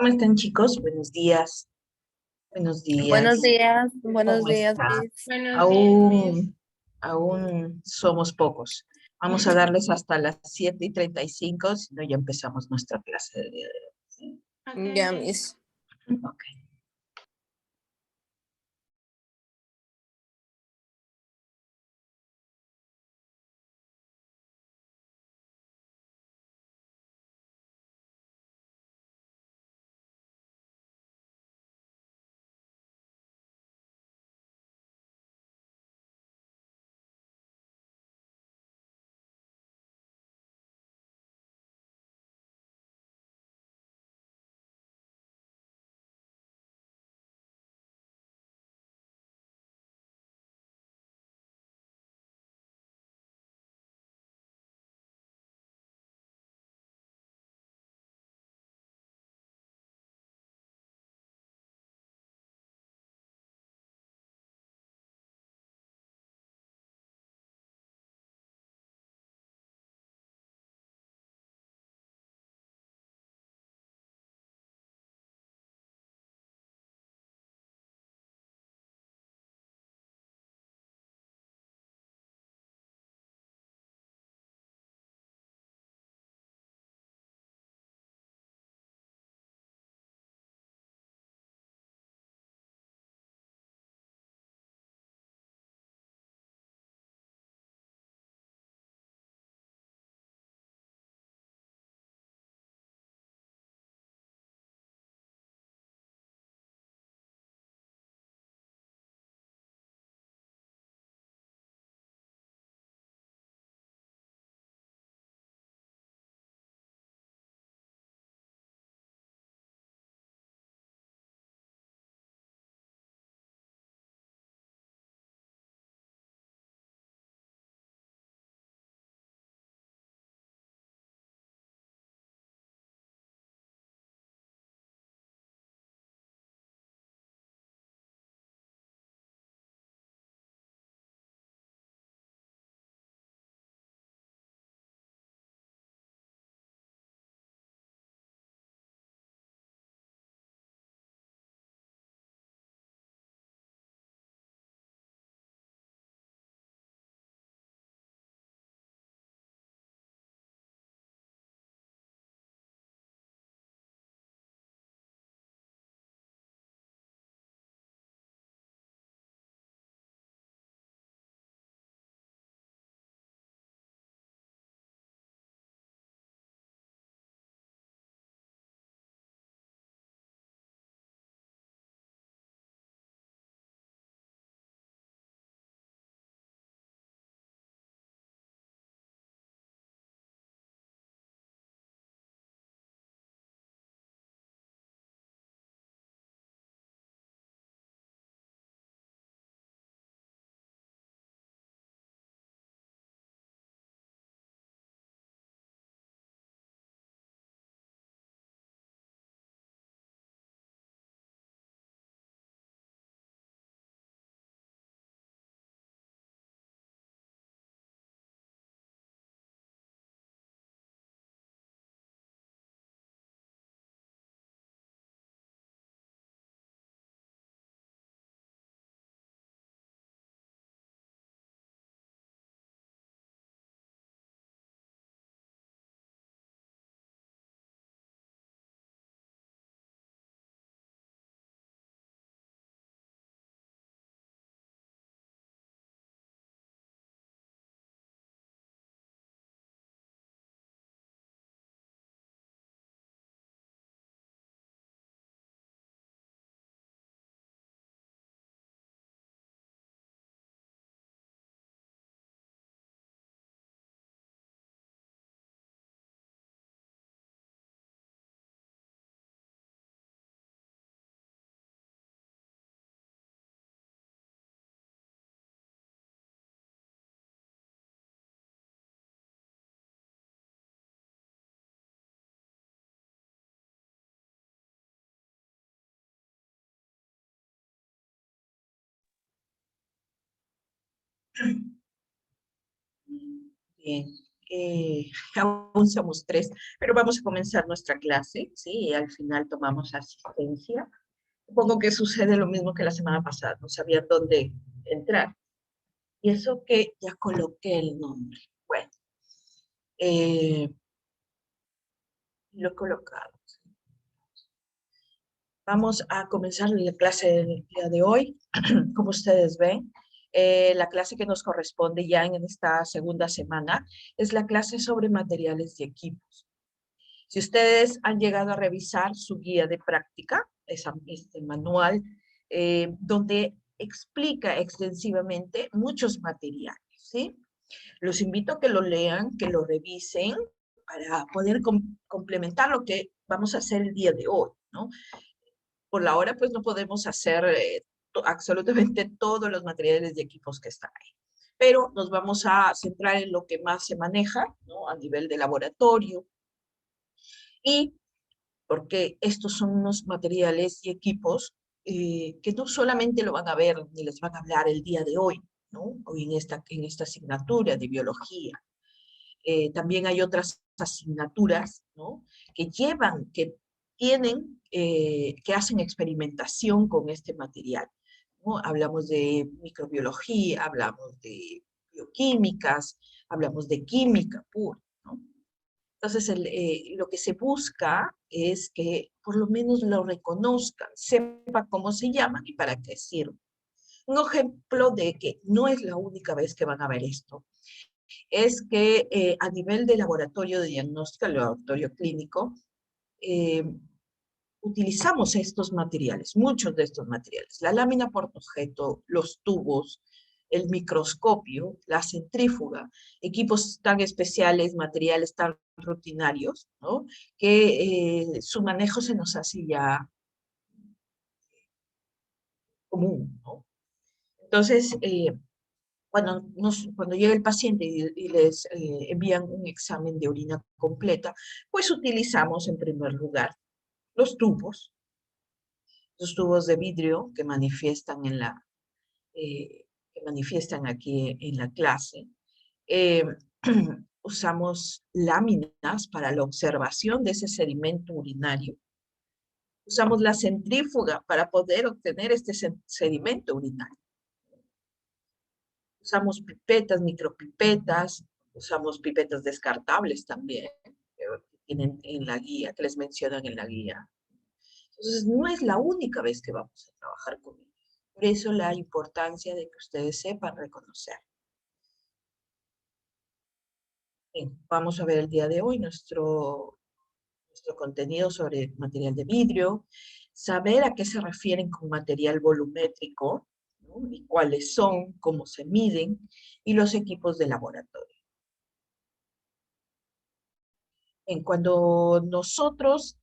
¿Cómo están, chicos? Buenos días. Buenos días. Buenos ¿Cómo días, está? Liz. Buenos días, Miss. Aún somos pocos. Vamos a darles hasta las 7:35, si no ya empezamos nuestra clase del día de hoy. ¿Sí? Ok, Ya, Miss. Miss. Ok. Bien. aún somos 3, pero vamos a comenzar nuestra clase, ¿sí? Y al final tomamos asistencia. Supongo que sucede lo mismo que la semana pasada, no sabía dónde entrar. Y eso que ya coloqué el nombre. Bueno, lo he colocado. Vamos a comenzar la clase del día de hoy. Como ustedes ven, la clase que nos corresponde ya en esta segunda semana es la clase sobre materiales y equipos. Si ustedes han llegado a revisar su guía de práctica, este manual, donde explica extensivamente muchos materiales, ¿sí? Los invito a que lo lean, que lo revisen para poder complementar lo que vamos a hacer el día de hoy, ¿no? Por la hora, pues no podemos hacer absolutamente todos los materiales y equipos que están ahí. Pero nos vamos a centrar en lo que más se maneja, ¿no? A nivel de laboratorio. Y porque estos son unos materiales y equipos que no solamente lo van a ver ni les van a hablar el día de hoy, ¿no? Hoy en esta asignatura de biología. También hay otras asignaturas, ¿no? Que llevan, que tienen, que hacen experimentación con este material, ¿no? Hablamos de microbiología, hablamos de bioquímicas, hablamos de química pura, ¿no? Entonces, lo que se busca es que por lo menos lo reconozcan, sepa cómo se llaman y para qué sirven. Un ejemplo de que no es la única vez que van a ver esto, es que a nivel de laboratorio de diagnóstico, el laboratorio clínico, eh, utilizamos estos materiales, muchos de estos materiales, la lámina por objeto, los tubos, el microscopio, la centrífuga, equipos tan especiales, materiales tan rutinarios, ¿no? Que su manejo se nos hace ya común, ¿no? Entonces, cuando llega el paciente y les envían un examen de orina completa, pues utilizamos en primer lugar los tubos de vidrio que manifiestan que manifiestan aquí en la clase. Eh, usamos láminas para la observación de ese sedimento urinario. Usamos la centrífuga para poder obtener este sedimento urinario. Usamos pipetas, micropipetas, usamos pipetas descartables también, que tienen en la guía, que les mencionan en la guía. Entonces, no es la única vez que vamos a trabajar con ellos. Por eso la importancia de que ustedes sepan reconocer. Bien, vamos a ver el día de hoy nuestro contenido sobre material de vidrio, saber a qué se refieren con material volumétrico, ¿no? Y cuáles son, cómo se miden, y los equipos de laboratorio. Cuando nosotros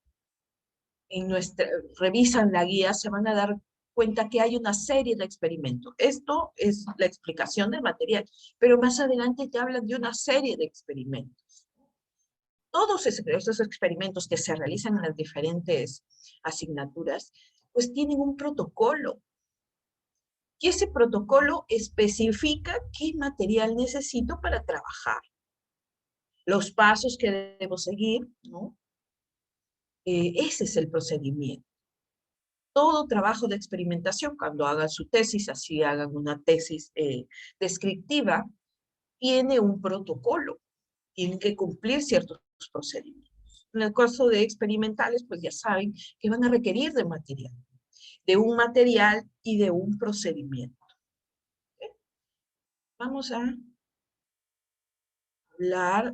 revisan la guía, se van a dar cuenta que hay una serie de experimentos. Esto es la explicación del material, pero más adelante te hablan de una serie de experimentos. Todos esos experimentos que se realizan en las diferentes asignaturas, pues tienen un protocolo. Y ese protocolo especifica qué material necesito para trabajar, los pasos que debo seguir, ¿no? Ese es el procedimiento. Todo trabajo de experimentación, cuando hagan su tesis, así hagan una tesis descriptiva, tiene un protocolo, tienen que cumplir ciertos procedimientos. En el caso de experimentales, pues ya saben que van a requerir de un material y de un procedimiento. ¿Okay? Vamos a hablar,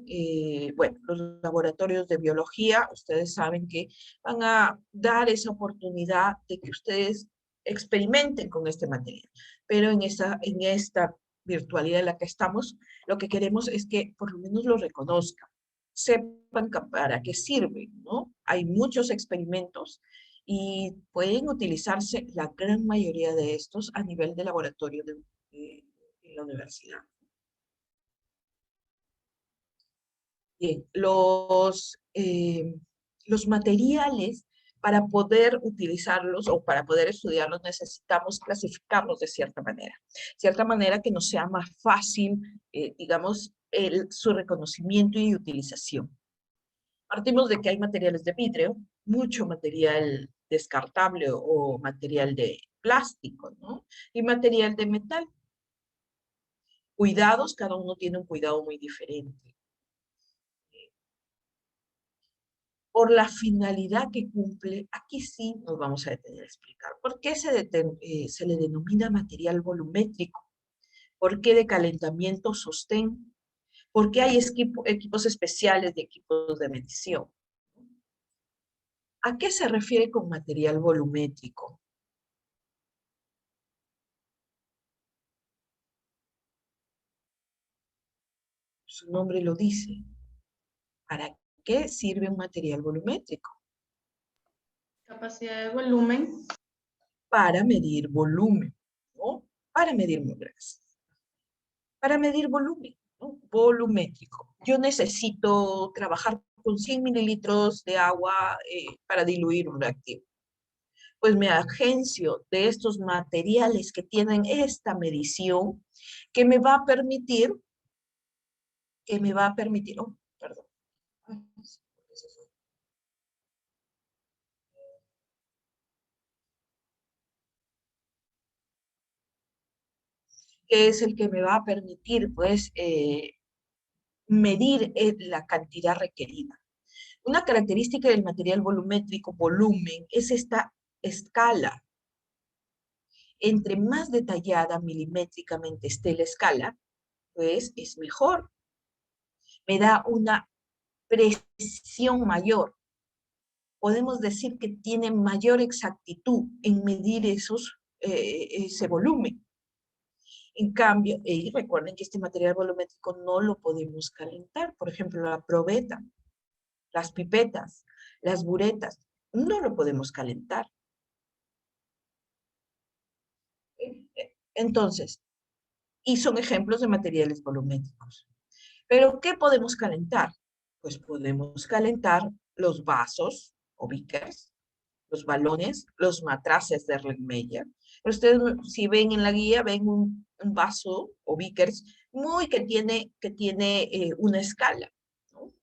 bueno, los laboratorios de biología, ustedes saben que van a dar esa oportunidad de que ustedes experimenten con este material. Pero en esta virtualidad en la que estamos, lo que queremos es que por lo menos lo reconozcan, sepan para qué sirven, ¿no? Hay muchos experimentos y pueden utilizarse la gran mayoría de estos a nivel de laboratorio de la universidad. Bien, los materiales para poder utilizarlos o para poder estudiarlos necesitamos clasificarlos de cierta manera que nos sea más fácil, digamos, su reconocimiento y utilización. Partimos de que hay materiales de vidrio, mucho material descartable o material de plástico, ¿no? Y material de metal. Cuidados, cada uno tiene un cuidado muy diferente. Por la finalidad que cumple, aquí sí nos vamos a detener a explicar. ¿Por qué se le denomina material volumétrico? ¿Por qué de calentamiento sostén? ¿Por qué hay equipos especiales de equipos de medición? ¿A qué se refiere con material volumétrico? Su nombre lo dice. ¿Para qué sirve un material volumétrico? Capacidad de volumen. Para medir volumen, ¿no? Para medir gracias. Para medir volumen, ¿no? Volumétrico. Yo necesito trabajar con 100 mililitros de agua para diluir un reactivo. Pues me agencio de estos materiales que tienen esta medición que me va a permitir, oh, perdón. Que es el que me va a permitir, pues, medir la cantidad requerida. Una característica del material volumétrico, volumen, es esta escala. Entre más detallada milimétricamente esté la escala, pues es mejor. Me da una precisión mayor. Podemos decir que tiene mayor exactitud en medir ese volumen. En cambio, recuerden que este material volumétrico no lo podemos calentar. Por ejemplo, la probeta, las pipetas, las buretas, no lo podemos calentar. Entonces, y son ejemplos de materiales volumétricos. ¿Pero qué podemos calentar? Pues podemos calentar los vasos o beakers, los balones, los matraces de Erlenmeyer. Ustedes, si ven en la guía, ven un vaso o beakers que tiene una escala, ¿no?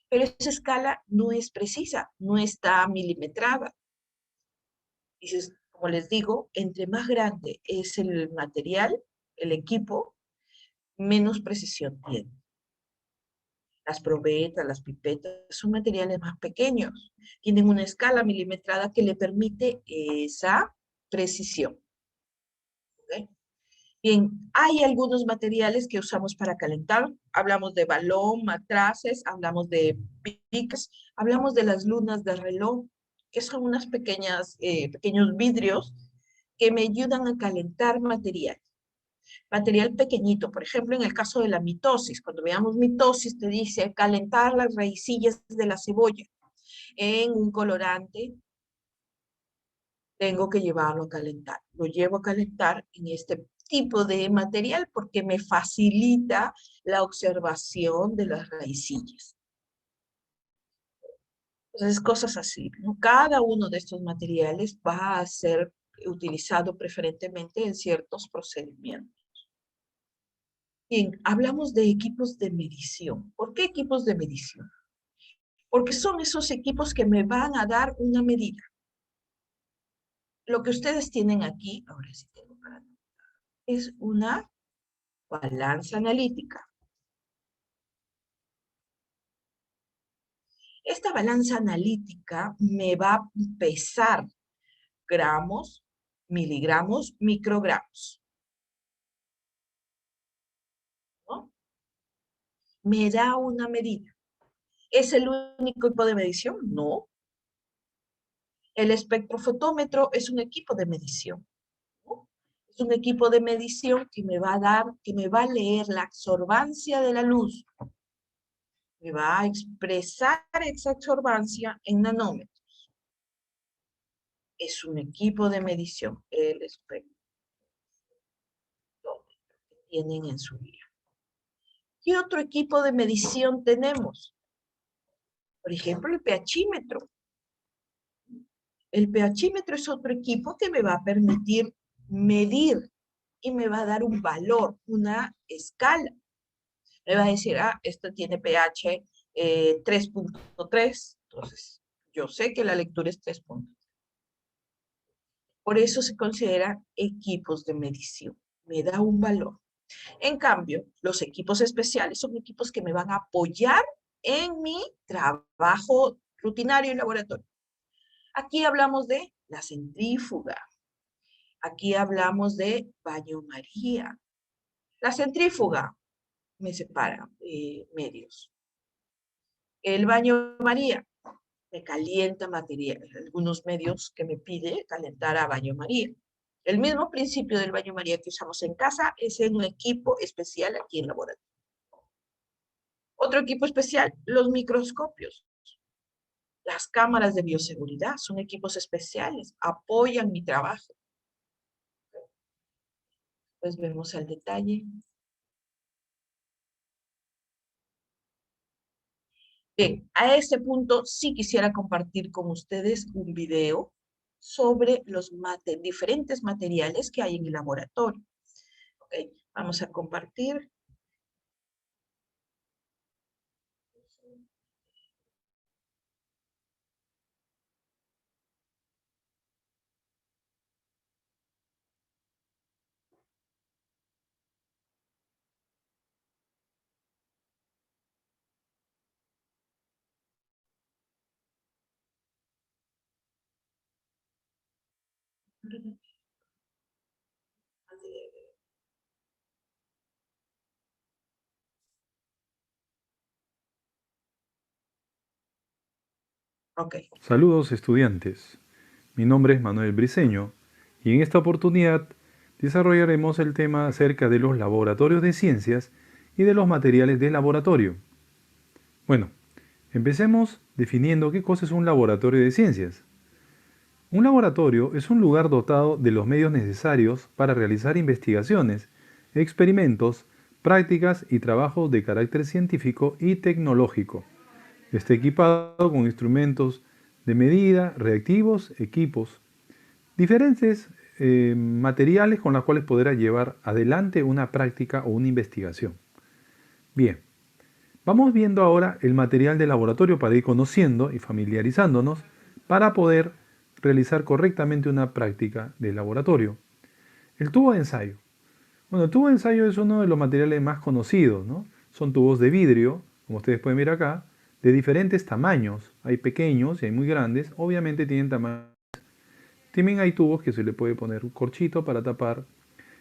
Pero esa escala no es precisa, no está milimetrada. Y como les digo, entre más grande es el material, el equipo, menos precisión tiene. Las probetas, las pipetas, son materiales más pequeños. Tienen una escala milimetrada que le permite esa precisión. ¿Okay? Bien, hay algunos materiales que usamos para calentar. Hablamos de balón, matraces, hablamos de piques, hablamos de las lunas de reloj, que son unos pequeños vidrios que me ayudan a calentar material. Material pequeñito, por ejemplo, en el caso de la mitosis, cuando veamos mitosis te dice calentar las raicillas de la cebolla en un colorante, tengo que llevarlo a calentar. Lo llevo a calentar en este tipo de material porque me facilita la observación de las raicillas. Entonces, cosas así, ¿no? Cada uno de estos materiales va a ser utilizado preferentemente en ciertos procedimientos. Bien, hablamos de equipos de medición. ¿Por qué equipos de medición? Porque son esos equipos que me van a dar una medida. Lo que ustedes tienen aquí, ahora sí tengo para es una balanza analítica. Esta balanza analítica me va a pesar gramos, miligramos, microgramos, ¿no? Me da una medida. ¿Es el único equipo de medición? No. El espectrofotómetro es un equipo de medición, ¿no? Es un equipo de medición que me va a dar, que me va a leer la absorbancia de la luz. Me va a expresar esa absorbancia en nanómetros. Es un equipo de medición, el espectrofotómetro que tienen en su guía. ¿Qué otro equipo de medición tenemos? Por ejemplo, el pHímetro. El pHímetro es otro equipo que me va a permitir medir y me va a dar un valor, una escala. Me va a decir, esto tiene pH 3.3, entonces yo sé que la lectura es 3.3. Por eso se consideran equipos de medición. Me da un valor. En cambio, los equipos especiales son equipos que me van a apoyar en mi trabajo rutinario y laboratorio. Aquí hablamos de la centrífuga. Aquí hablamos de baño María. La centrífuga me separa medios. El baño María me calienta material. Algunos medios que me pide calentar a baño María. El mismo principio del baño María que usamos en casa es en un equipo especial aquí en laboratorio. Otro equipo especial, los microscopios. Las cámaras de bioseguridad son equipos especiales, apoyan mi trabajo. Pues vemos el detalle. Bien, a este punto sí quisiera compartir con ustedes un video sobre los diferentes materiales que hay en el laboratorio. Okay, vamos a compartir. Ok. Saludos estudiantes, mi nombre es Manuel Briceño y en esta oportunidad desarrollaremos el tema acerca de los laboratorios de ciencias y de los materiales de laboratorio. Bueno, empecemos definiendo qué cosa es un laboratorio de ciencias. Un laboratorio es un lugar dotado de los medios necesarios para realizar investigaciones, experimentos, prácticas y trabajos de carácter científico y tecnológico. Está equipado con instrumentos de medida, reactivos, equipos, diferentes materiales con los cuales podrá llevar adelante una práctica o una investigación. Bien, vamos viendo ahora el material de laboratorio para ir conociendo y familiarizándonos para poder realizar correctamente una práctica de laboratorio. El tubo de ensayo. Bueno, el tubo de ensayo es uno de los materiales más conocidos, ¿no? Son tubos de vidrio, como ustedes pueden ver acá, de diferentes tamaños. Hay pequeños y hay muy grandes. Obviamente tienen tamaño. También hay tubos que se le puede poner un corchito para tapar.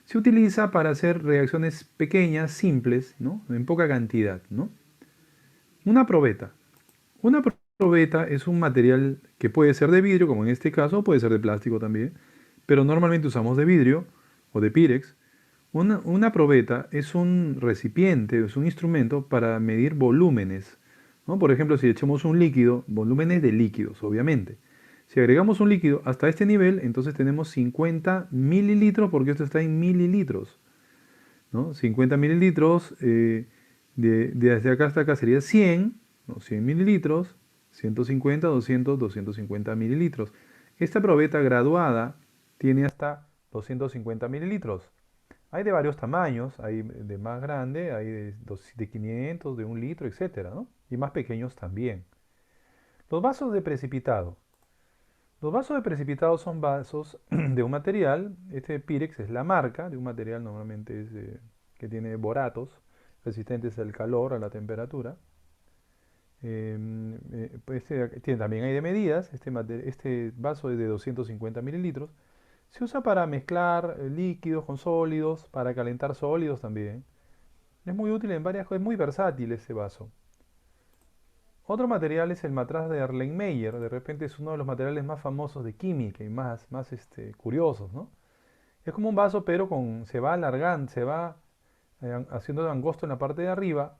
Se utiliza para hacer reacciones pequeñas, simples, ¿no? En poca cantidad, ¿no? Una probeta. Una probeta es un material que puede ser de vidrio, como en este caso, o puede ser de plástico también, pero normalmente usamos de vidrio o de pirex. Una probeta es un recipiente, es un instrumento para medir volúmenes, ¿no? Por ejemplo, si echamos un líquido, volúmenes de líquidos, obviamente. Si agregamos un líquido hasta este nivel, entonces tenemos 50 mililitros, porque esto está en mililitros, ¿no? 50 mililitros, desde acá hasta acá sería 100, ¿no? 100 mililitros, 150, 200, 250 mililitros. Esta probeta graduada tiene hasta 250 mililitros. Hay de varios tamaños, hay de más grande, hay de 500, de 1 litro, etcétera, ¿no? Y más pequeños también. Los vasos de precipitado. Los vasos de precipitado son vasos de un material, este Pyrex es la marca de un material normalmente que tiene boratos, resistentes al calor, a la temperatura. Pues también hay de medidas, este vaso es de 250 mililitros. Se usa para mezclar líquidos con sólidos, para calentar sólidos también. Es muy útil en varias cosas, es muy versátil ese vaso. Otro material es el matraz de Erlenmeyer, de repente es uno de los materiales más famosos de química y más curiosos, ¿no? Es como un vaso, pero se va alargando, se va haciendo angosto en la parte de arriba.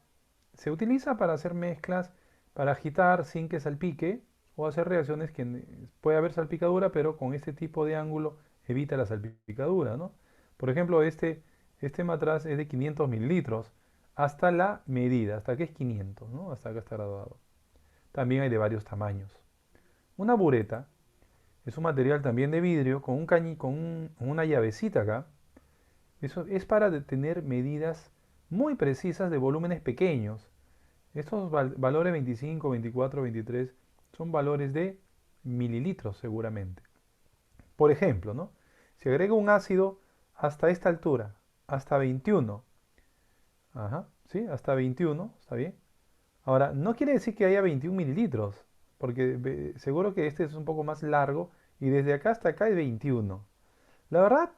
Se utiliza para hacer mezclas, para agitar sin que salpique o hacer reacciones que puede haber salpicadura, pero con este tipo de ángulo evita la salpicadura, ¿no? Por ejemplo, este matraz es de 500 mililitros hasta la medida, hasta que es 500, ¿no? Hasta acá está graduado. También hay de varios tamaños. Una bureta Es un material también de vidrio con una llavecita acá. Eso es para tener medidas muy precisas de volúmenes pequeños. Estos valores 25, 24, 23 son valores de mililitros seguramente. Por ejemplo, ¿no? Si agrego un ácido hasta esta altura, hasta 21, ajá, ¿sí? Hasta 21, ¿está bien? Ahora, no quiere decir que haya 21 mililitros, porque seguro que este es un poco más largo y desde acá hasta acá es 21. La verdad,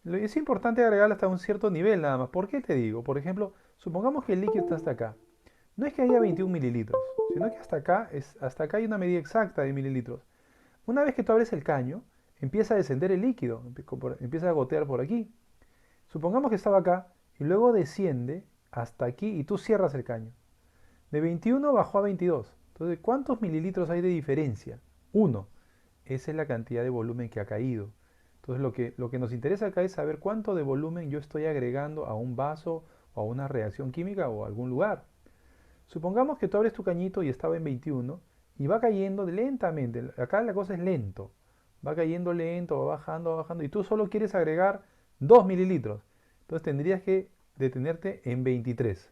es importante agregar hasta un cierto nivel nada más. ¿Por qué te digo? Por ejemplo, supongamos que el líquido está hasta acá. No es que haya 21 mililitros, sino que hasta acá hay una medida exacta de mililitros. Una vez que tú abres el caño, empieza a descender el líquido, empieza a gotear por aquí. Supongamos que estaba acá y luego desciende hasta aquí y tú cierras el caño. De 21 bajó a 22. Entonces, ¿cuántos mililitros hay de diferencia? Uno. Esa es la cantidad de volumen que ha caído. Entonces, lo que nos interesa acá es saber cuánto de volumen yo estoy agregando a un vaso o a una reacción química o a algún lugar. Supongamos que tú abres tu cañito y estaba en 21 y va cayendo lentamente. Acá la cosa es lento. Va cayendo lento, va bajando y tú solo quieres agregar 2 mililitros. Entonces tendrías que detenerte en 23.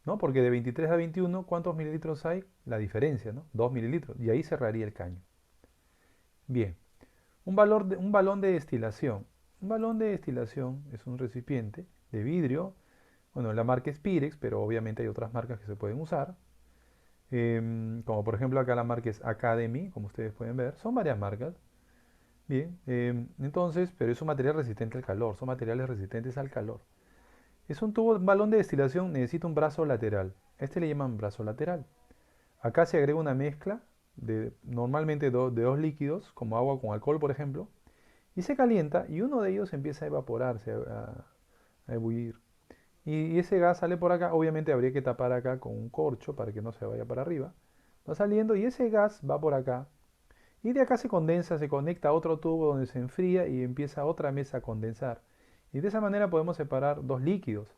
¿No? Porque de 23 a 21, ¿cuántos mililitros hay? La diferencia, ¿no? 2 mililitros. Y ahí cerraría el caño. Bien. Un balón de destilación. Un balón de destilación es un recipiente de vidrio. Bueno, la marca es Pyrex, pero obviamente hay otras marcas que se pueden usar. Como por ejemplo acá la marca es Academy, como ustedes pueden ver. Son varias marcas. Bien, entonces, pero es un material resistente al calor. Son materiales resistentes al calor. Es un balón de destilación, necesita un brazo lateral. A este le llaman brazo lateral. Acá se agrega una mezcla normalmente de dos líquidos, como agua con alcohol, por ejemplo, y se calienta y uno de ellos empieza a evaporarse, a ebullir. Y ese gas sale por acá, obviamente habría que tapar acá con un corcho para que no se vaya para arriba. Va saliendo y ese gas va por acá. Y de acá se condensa, se conecta a otro tubo donde se enfría y empieza otra mesa a condensar. Y de esa manera podemos separar dos líquidos.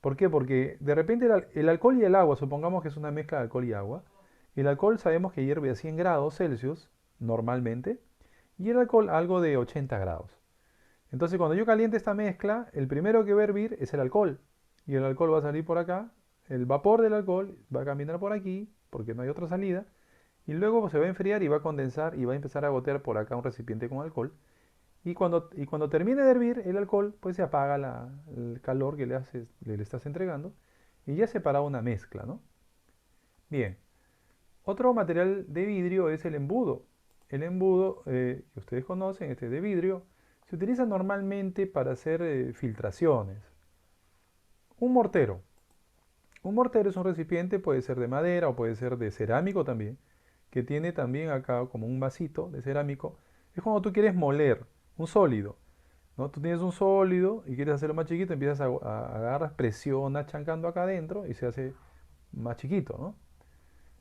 ¿Por qué? Porque de repente el alcohol y el agua, supongamos que es una mezcla de alcohol y agua, el alcohol sabemos que hierve a 100 grados Celsius normalmente y el alcohol algo de 80 grados. Entonces cuando yo caliente esta mezcla, el primero que va a hervir es el alcohol y el alcohol va a salir por acá, el vapor del alcohol va a caminar por aquí porque no hay otra salida y luego se va a enfriar y va a condensar y va a empezar a gotear por acá un recipiente con alcohol y cuando termine de hervir el alcohol, pues se apaga el calor que le estás entregando y ya se separa una mezcla, ¿no? Bien, otro material de vidrio es el embudo. El embudo, que ustedes conocen, este de vidrio, se utiliza normalmente para hacer filtraciones. Un mortero. Un mortero es un recipiente, puede ser de madera o puede ser de cerámico también, que tiene también acá como un vasito de cerámico. Es cuando tú quieres moler un sólido. ¿No? Tú tienes un sólido y quieres hacerlo más chiquito, empiezas a agarrar, presionas chancando acá adentro y se hace más chiquito, ¿no?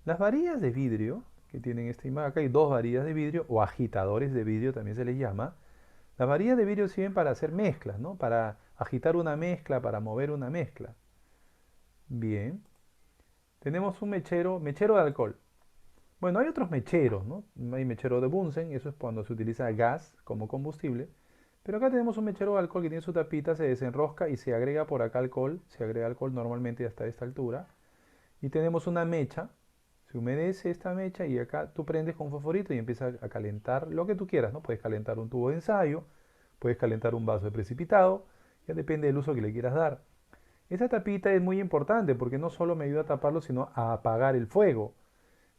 Las varillas de vidrio que tienen esta imagen, acá hay dos varillas de vidrio o agitadores de vidrio también se les llama. Las varillas de vidrio sirven para hacer mezclas, ¿no? Para agitar una mezcla, para mover una mezcla. Bien. Tenemos un mechero de alcohol. Bueno, hay otros mecheros, ¿no? Hay mechero de Bunsen, eso es cuando se utiliza gas como combustible. Pero acá tenemos un mechero de alcohol que tiene su tapita, se desenrosca y se agrega por acá alcohol. Se agrega alcohol normalmente hasta esta altura. Y tenemos una mecha. Se humedece esta mecha y acá tú prendes con un fosforito y empiezas a calentar lo que tú quieras, ¿no? Puedes calentar un tubo de ensayo, puedes calentar un vaso de precipitado, ya depende del uso que le quieras dar. Esta tapita es muy importante porque no solo me ayuda a taparlo, sino a apagar el fuego,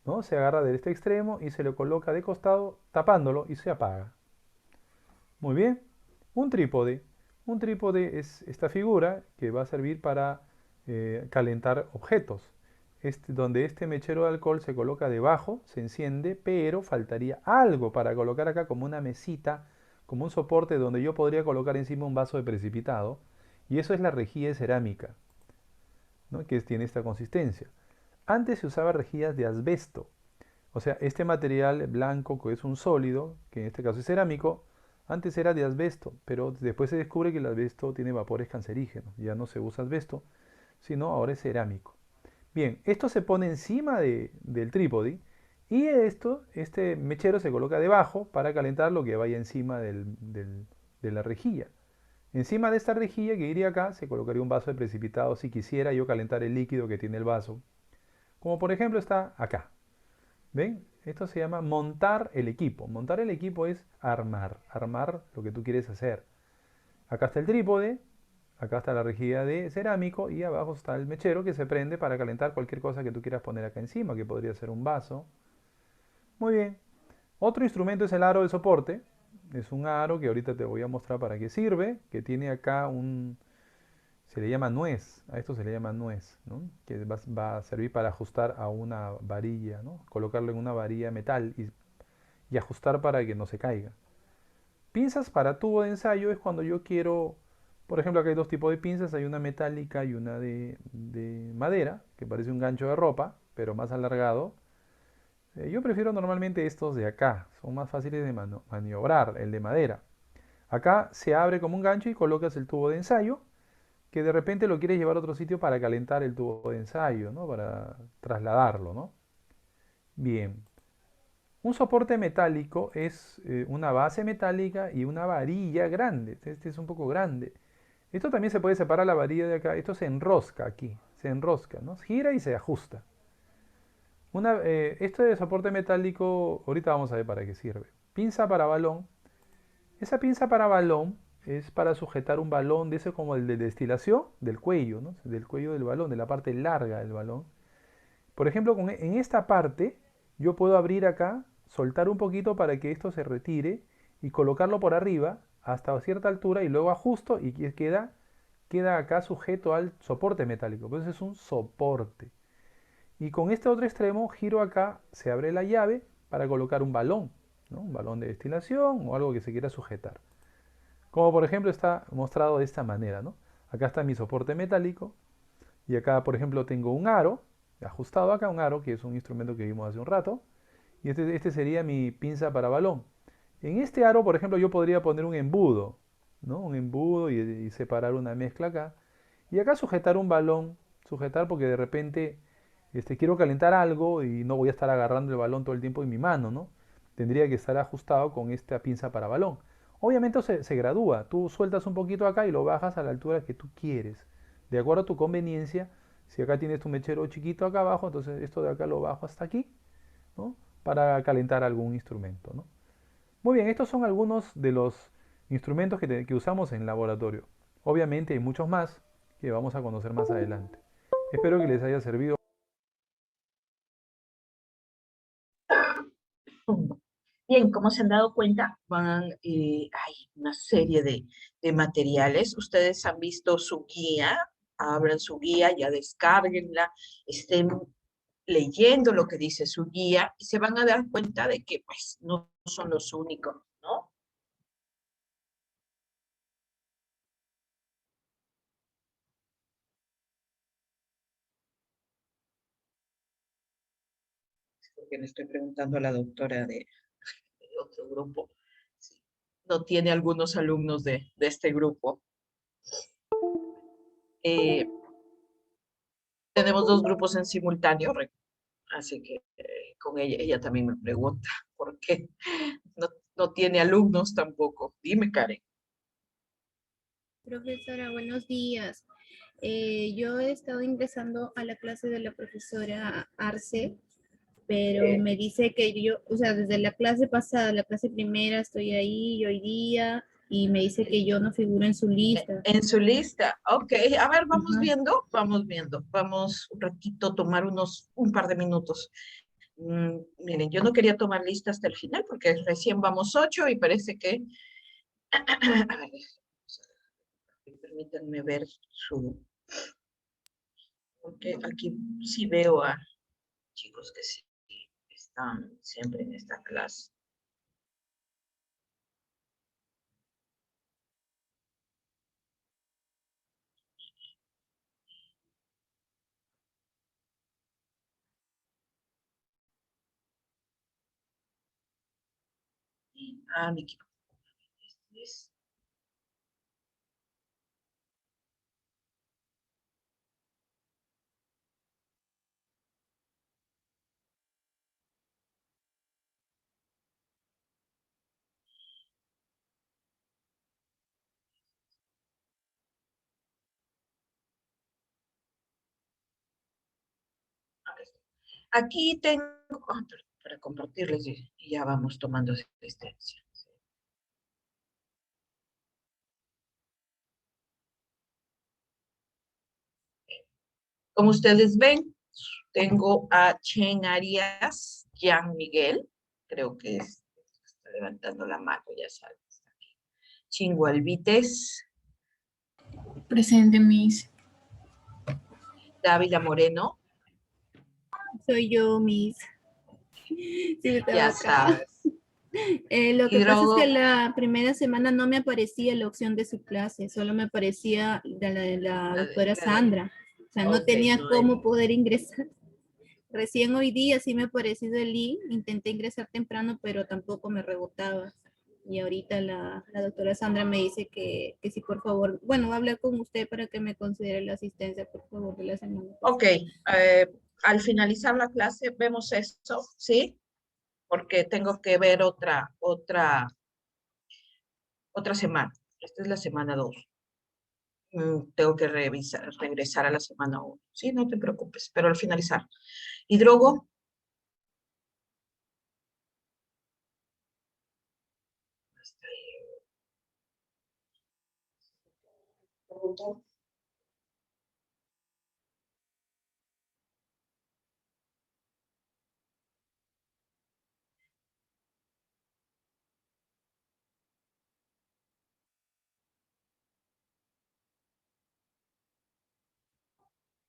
¿no? Se agarra de este extremo y se le coloca de costado tapándolo y se apaga. Muy bien. Un trípode. Un trípode es esta figura que va a servir para calentar objetos. Donde este mechero de alcohol se coloca debajo, se enciende, pero faltaría algo para colocar acá como una mesita, como un soporte donde yo podría colocar encima un vaso de precipitado. Y eso es la rejilla de cerámica, ¿no? Que tiene esta consistencia. Antes se usaba rejillas de asbesto. O sea, este material blanco que es un sólido, que en este caso es cerámico, antes era de asbesto, pero después se descubre que el asbesto tiene vapores cancerígenos. Ya no se usa asbesto, sino ahora es cerámico. Bien, esto se pone encima del trípode Y este mechero se coloca debajo para calentar lo que vaya encima de la rejilla. Encima de esta rejilla que iría acá se colocaría un vaso de precipitado si quisiera yo calentar el líquido que tiene el vaso. Como por ejemplo está acá. ¿Ven? Esto se llama montar el equipo. Montar el equipo es armar lo que tú quieres hacer. Acá está el trípode, acá está la rejilla de cerámico y abajo está el mechero que se prende para calentar cualquier cosa que tú quieras poner acá encima, que podría ser un vaso. Muy bien. Otro instrumento es el aro de soporte. Es un aro que ahorita te voy a mostrar para qué sirve, que tiene acá se le llama nuez, a esto se le llama nuez, ¿no? Que va a servir para ajustar a una varilla, ¿no? Colocarlo en una varilla metal y ajustar para que no se caiga. Pinzas para tubo de ensayo es cuando yo quiero, por ejemplo, acá hay dos tipos de pinzas, hay una metálica y una de madera, que parece un gancho de ropa, pero más alargado. Yo prefiero normalmente estos de acá, son más fáciles de maniobrar, el de madera. Acá se abre como un gancho y colocas el tubo de ensayo, que de repente lo quieres llevar a otro sitio para calentar el tubo de ensayo, ¿no? Para trasladarlo, ¿no? Bien. Un soporte metálico es una base metálica y una varilla grande. Este es un poco grande. Esto también se puede separar la varilla de acá. Esto se enrosca aquí. Se enrosca, ¿no? Gira y se ajusta. Esto de soporte metálico, ahorita vamos a ver para qué sirve. Pinza para balón. Esa pinza para balón es para sujetar un balón de ese como el de destilación del cuello, ¿no? Del cuello del balón, de la parte larga del balón. Por ejemplo, en esta parte yo puedo abrir acá, soltar un poquito para que esto se retire y colocarlo por arriba hasta cierta altura y luego ajusto y queda acá sujeto al soporte metálico. Entonces es un soporte. Y con este otro extremo giro acá, se abre la llave para colocar un balón, ¿no? Un balón de destilación o algo que se quiera sujetar. Como por ejemplo está mostrado de esta manera, ¿no? Acá está mi soporte metálico y acá por ejemplo tengo un aro, ajustado acá un aro, que es un instrumento que vimos hace un rato, y este sería mi pinza para balón. En este aro, por ejemplo, yo podría poner un embudo, ¿no? Un embudo y separar una mezcla acá. Y acá sujetar un balón, sujetar porque de repente quiero calentar algo y no voy a estar agarrando el balón todo el tiempo en mi mano, ¿no? Tendría que estar ajustado con esta pinza para balón. Obviamente se gradúa, tú sueltas un poquito acá y lo bajas a la altura que tú quieres, de acuerdo a tu conveniencia. Si acá tienes tu mechero chiquito acá abajo, entonces esto de acá lo bajo hasta aquí, ¿no? Para calentar algún instrumento, ¿no? Muy bien, estos son algunos de los instrumentos que usamos en laboratorio. Obviamente hay muchos más que vamos a conocer más adelante. Espero que les haya servido. Bien, como se han dado cuenta, hay una serie de materiales. Ustedes han visto su guía, abran su guía, ya descárguenla, estén leyendo lo que dice su guía y se van a dar cuenta de que pues no son los únicos, ¿no? Porque le estoy preguntando a la doctora de otro grupo. Sí. No tiene algunos alumnos de este grupo. Eh, Tenemos dos grupos en simultáneo, así que con ella también me pregunta por qué no, no tiene alumnos tampoco. Dime, Karen. Profesora, buenos días. Yo he estado ingresando a la clase de la profesora Arce, pero me dice que yo, o sea, desde la clase pasada, la clase primera, estoy ahí y hoy día, y me dice que yo no figuro en su lista. En su lista, ok. A ver, Ajá. vamos viendo. Vamos un ratito, tomar un par de minutos. Miren, yo no quería tomar lista hasta el final porque recién vamos 8 y parece que... A ver, permítanme ver su... Porque aquí sí veo a chicos que sí están siempre en esta clase. Mi equipo. Este es- Aquí tengo, para compartirles y ya vamos tomando asistencia. Como ustedes ven, tengo a Chen Arias, Jan Miguel, creo que está levantando la mano, ya sabes. Chingo Alvites, Presente, Miss. Dávila Moreno, Soy yo, Miss. Sí, estaba ya acá. sabes. Lo que pasa es Hidrógono, que la primera semana no me aparecía la opción de su clase, solo me aparecía la doctora Sandra. O sea, no ok, tenía no hay. cómo poder ingresar. Recién hoy día sí me ha aparecido el link, intenté ingresar temprano, pero tampoco me rebotaba. Y ahorita la doctora Sandra me dice que sí, por favor, bueno, voy a hablar con usted para que me considere la asistencia, por favor, de la semana Ok, pasada. al finalizar la clase vemos esto, ¿sí? Porque tengo que ver otra semana. Esta es la semana 2. Tengo que regresar a la semana 1. Sí, no te preocupes, pero al finalizar. Hidrogo,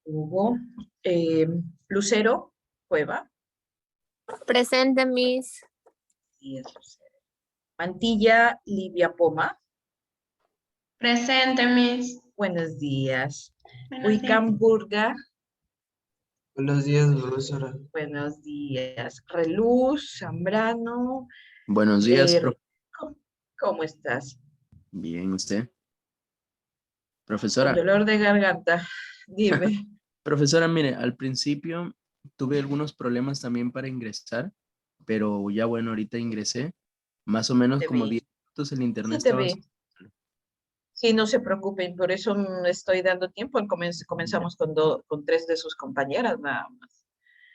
Hugo, Lucero, Cueva, Presente, Miss. y es Lucero. Mantilla, Livia Poma, Presente, Miss. buenos días. Buenos días. Huicamburga, Buenos días, profesora. buenos días. Reluz, Zambrano, Buenos días, ¿cómo, cómo estás? Bien, ¿usted? Con Profesora, dolor de garganta, dime. profesora, mire, al principio tuve algunos problemas también para ingresar, pero ya bueno, ahorita ingresé. Más o menos Te como vi, 10 minutos el internet sí te estaba... vi. Sí, no se preocupen, por eso estoy dando tiempo. Comenzamos con 3 de sus compañeras nada más.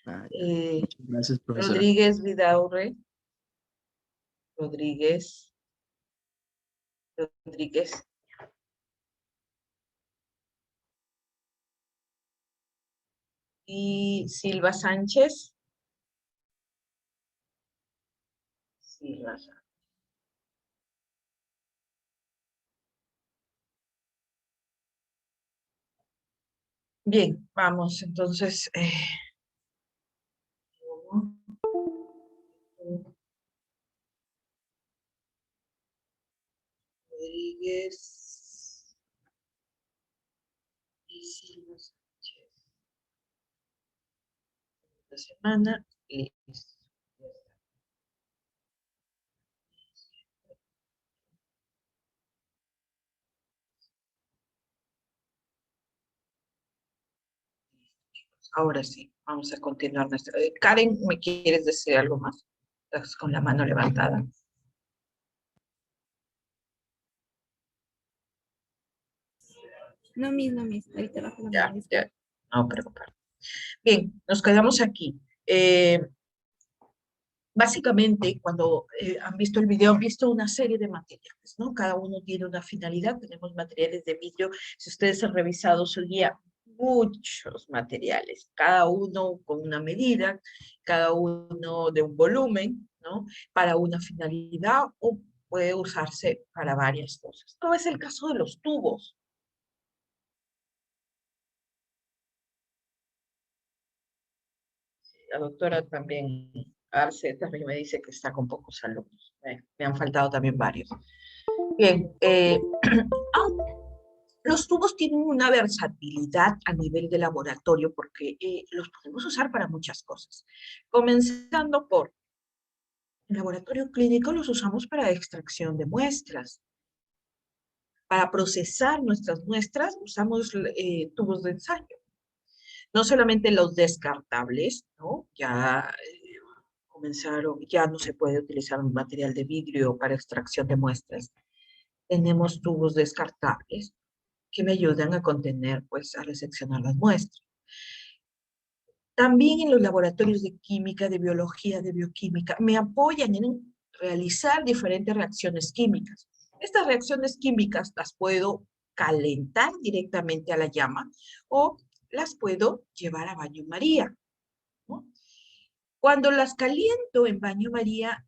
Ah, ya. Muchas gracias, profesora. Rodríguez Vidaurre, Rodríguez, Rodríguez. Y Silva Sánchez. Silva Sánchez. Bien, vamos, entonces. Rodríguez y Silva Sánchez. La semana, listo. Ahora sí, vamos a continuar nuestra. Karen, ¿me quieres decir algo más? Estás con la mano levantada. No, Miss, no, Miss. Ahorita bajo la Ya, mano. ya, no preocupar. Bien, nos quedamos aquí. Básicamente, cuando han visto el video, han visto una serie de materiales, ¿no? Cada uno tiene una finalidad. Tenemos materiales de vidrio. Si ustedes han revisado su guía, muchos materiales, cada uno con una medida, cada uno de un volumen, ¿no? Para una finalidad o puede usarse para varias cosas. No es el caso de los tubos. La doctora también, Arce, también me dice que está con pocos alumnos. Me han faltado también varios. Bien, los tubos tienen una versatilidad a nivel de laboratorio porque los podemos usar para muchas cosas. Comenzando por el laboratorio clínico, los usamos para extracción de muestras. Para procesar nuestras muestras usamos tubos de ensayo. No solamente los descartables, ¿no? Ya comenzaron, ya no se puede utilizar un material de vidrio para extracción de muestras. Tenemos tubos descartables que me ayudan a contener, pues, a recepcionar las muestras. También en los laboratorios de química, de biología, de bioquímica, me apoyan en realizar diferentes reacciones químicas. Estas reacciones químicas las puedo calentar directamente a la llama o las puedo llevar a baño María, ¿no? Cuando las caliento en baño María,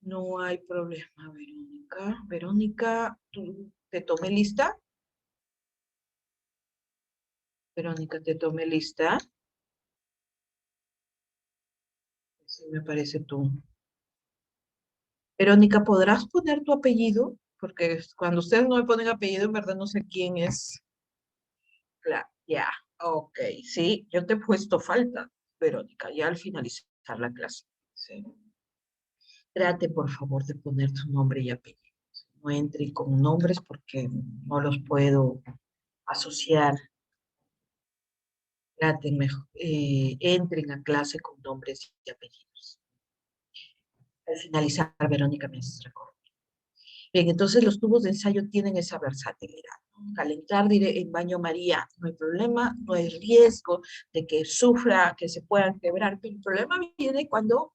no hay problema, Verónica. Verónica, ¿tú te tomé lista? Verónica, ¿te tomé lista? Sí, me parece tú. Verónica, ¿podrás poner tu apellido? Porque cuando ustedes no me ponen apellido, en verdad no sé quién es. Claro, ya, ok, sí, yo te he puesto falta, Verónica, ya al finalizar la clase. Sí. Trate, por favor, de poner tu nombre y apellido. No entre con nombres porque no los puedo asociar. Traten mejor, entren a clase con nombres y apellidos. Al finalizar, Verónica me haces recordar. Bien, entonces los tubos de ensayo tienen esa versatilidad, ¿no? Calentar en baño María, no hay problema, no hay riesgo de que sufra, que se puedan quebrar, pero el problema viene cuando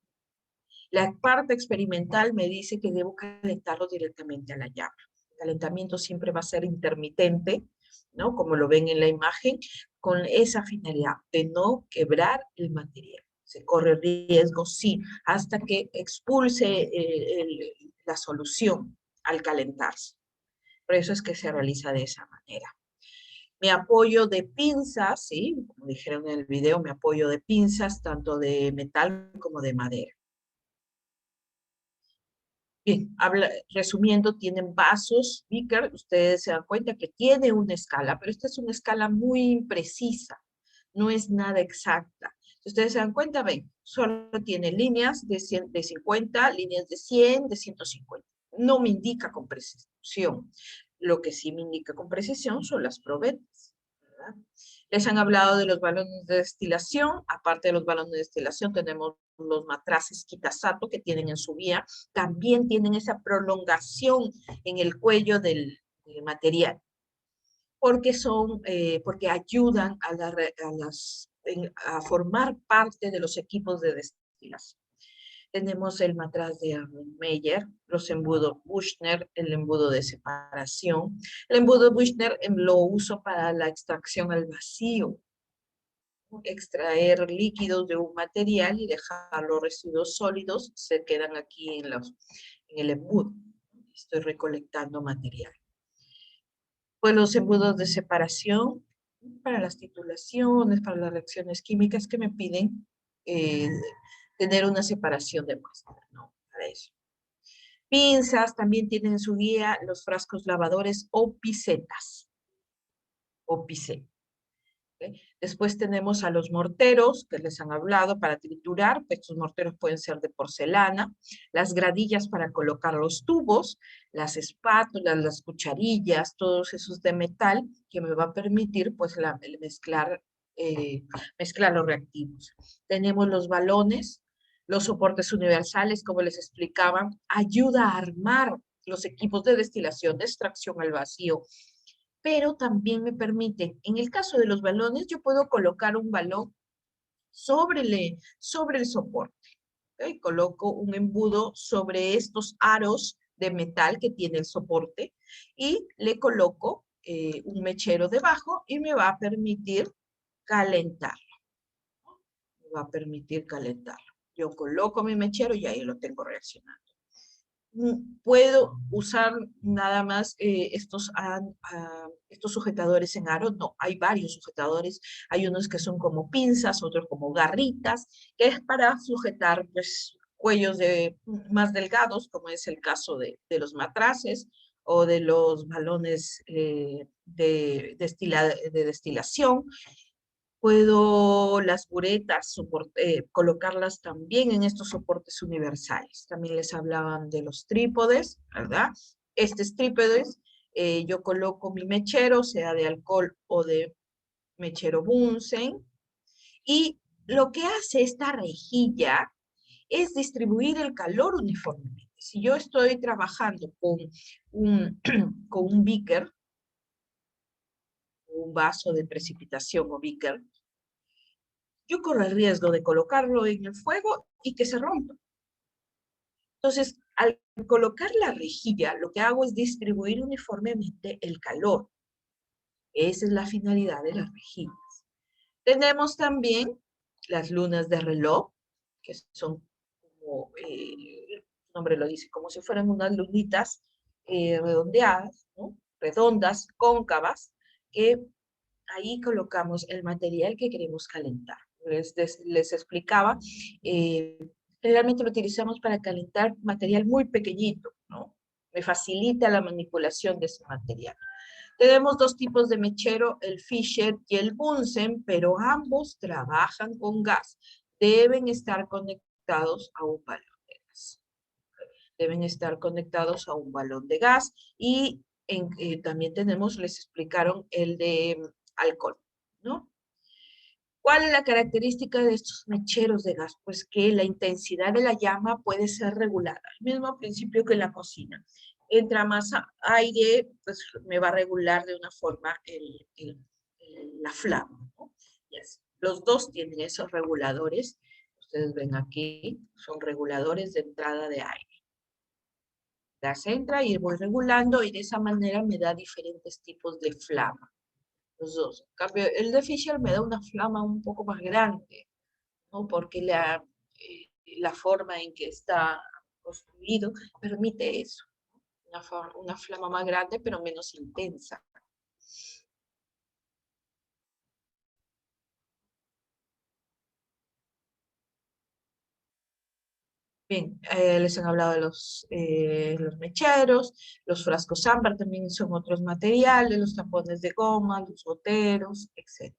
la parte experimental me dice que debo calentarlo directamente a la llama. El calentamiento siempre va a ser intermitente, ¿no? Como lo ven en la imagen, con esa finalidad de no quebrar el material. Se corre riesgo, sí, hasta que expulse la solución al calentarse. Por eso es que se realiza de esa manera. Me apoyo de pinzas, ¿sí? Como dijeron en el video, me apoyo de pinzas tanto de metal como de madera. Bien, resumiendo, tienen vasos, beaker, ustedes se dan cuenta que tiene una escala, pero esta es una escala muy imprecisa, no es nada exacta. Si ustedes se dan cuenta, ven, solo tiene líneas de 50, líneas de 100, de 150. No me indica con precisión. Lo que sí me indica con precisión son las probetas, ¿verdad? Les han hablado de los balones de destilación. Aparte de los balones de destilación, tenemos los matraces Kitasato que tienen en su vía. También tienen esa prolongación en el cuello del material, porque porque ayudan a formar parte de los equipos de destilación. Tenemos el matraz de Meyer, los embudos Büchner, el embudo de separación. El embudo Büchner lo uso para la extracción al vacío, extraer líquidos de un material y dejar los residuos sólidos, se quedan aquí en el embudo. Estoy recolectando material. Pues los embudos de separación para las titulaciones, para las reacciones químicas que me piden tener una separación de muestra, ¿no? Para eso. Pinzas, también tienen en su guía los frascos lavadores o pisetas. O pisetas. ¿Okay? Después tenemos a los morteros, que les han hablado, para triturar. Estos morteros pueden ser de porcelana. Las gradillas para colocar los tubos, las espátulas, las cucharillas, todos esos de metal, que me va a permitir pues mezclar los reactivos. Tenemos los balones, los soportes universales, como les explicaba, ayuda a armar los equipos de destilación, de extracción al vacío, pero también me permiten, en el caso de los balones, yo puedo colocar un balón sobre el soporte. ¿Okay? Coloco un embudo sobre estos aros de metal que tiene el soporte y le coloco un mechero debajo y me va a permitir calentarlo. Me va a permitir calentarlo. Yo coloco mi mechero y ahí lo tengo reaccionando. ¿Puedo usar nada más estos sujetadores en aro? No, hay varios sujetadores. Hay unos que son como pinzas, otros como garritas, que es para sujetar pues, cuellos más delgados, como es el caso de los matraces o de los balones de destilación. Puedo las buretas colocarlas también en estos soportes universales. También les hablaban de los trípodes, ¿verdad? Estos trípodes, yo coloco mi mechero, sea de alcohol o de mechero Bunsen, y lo que hace esta rejilla es distribuir el calor uniformemente. Si yo estoy trabajando con un beaker, un vaso de precipitación o beaker, yo corro el riesgo de colocarlo en el fuego y que se rompa. Entonces, al colocar la rejilla, lo que hago es distribuir uniformemente el calor. Esa es la finalidad de las rejillas. Tenemos también las lunas de reloj, que son como, el nombre lo dice, como si fueran unas lunitas redondeadas, ¿no? Redondas, cóncavas, que ahí colocamos el material que queremos calentar. Les explicaba, generalmente lo utilizamos para calentar material muy pequeñito, ¿no? Me facilita la manipulación de ese material. Tenemos dos tipos de mechero, el Fisher y el Bunsen, pero ambos trabajan con gas. Deben estar conectados a un balón de gas. Deben estar conectados a un balón de gas. Y también tenemos, les explicaron, el de alcohol, ¿no? ¿Cuál es la característica de estos mecheros de gas? Pues que la intensidad de la llama puede ser regulada, al mismo principio que en la cocina. Entra más aire, pues me va a regular de una forma la flama, ¿no? Yes. Los dos tienen esos reguladores. Ustedes ven aquí, son reguladores de entrada de aire. Gas entra y voy regulando y de esa manera me da diferentes tipos de flama. Los dos. En cambio, el de Fisher me da una flama un poco más grande, ¿no? Porque la forma en que está construido permite eso. Una flama más grande, pero menos intensa. Bien, les han hablado de los mecheros, los frascos ámbar también son otros materiales, los tapones de goma, los goteros, etc.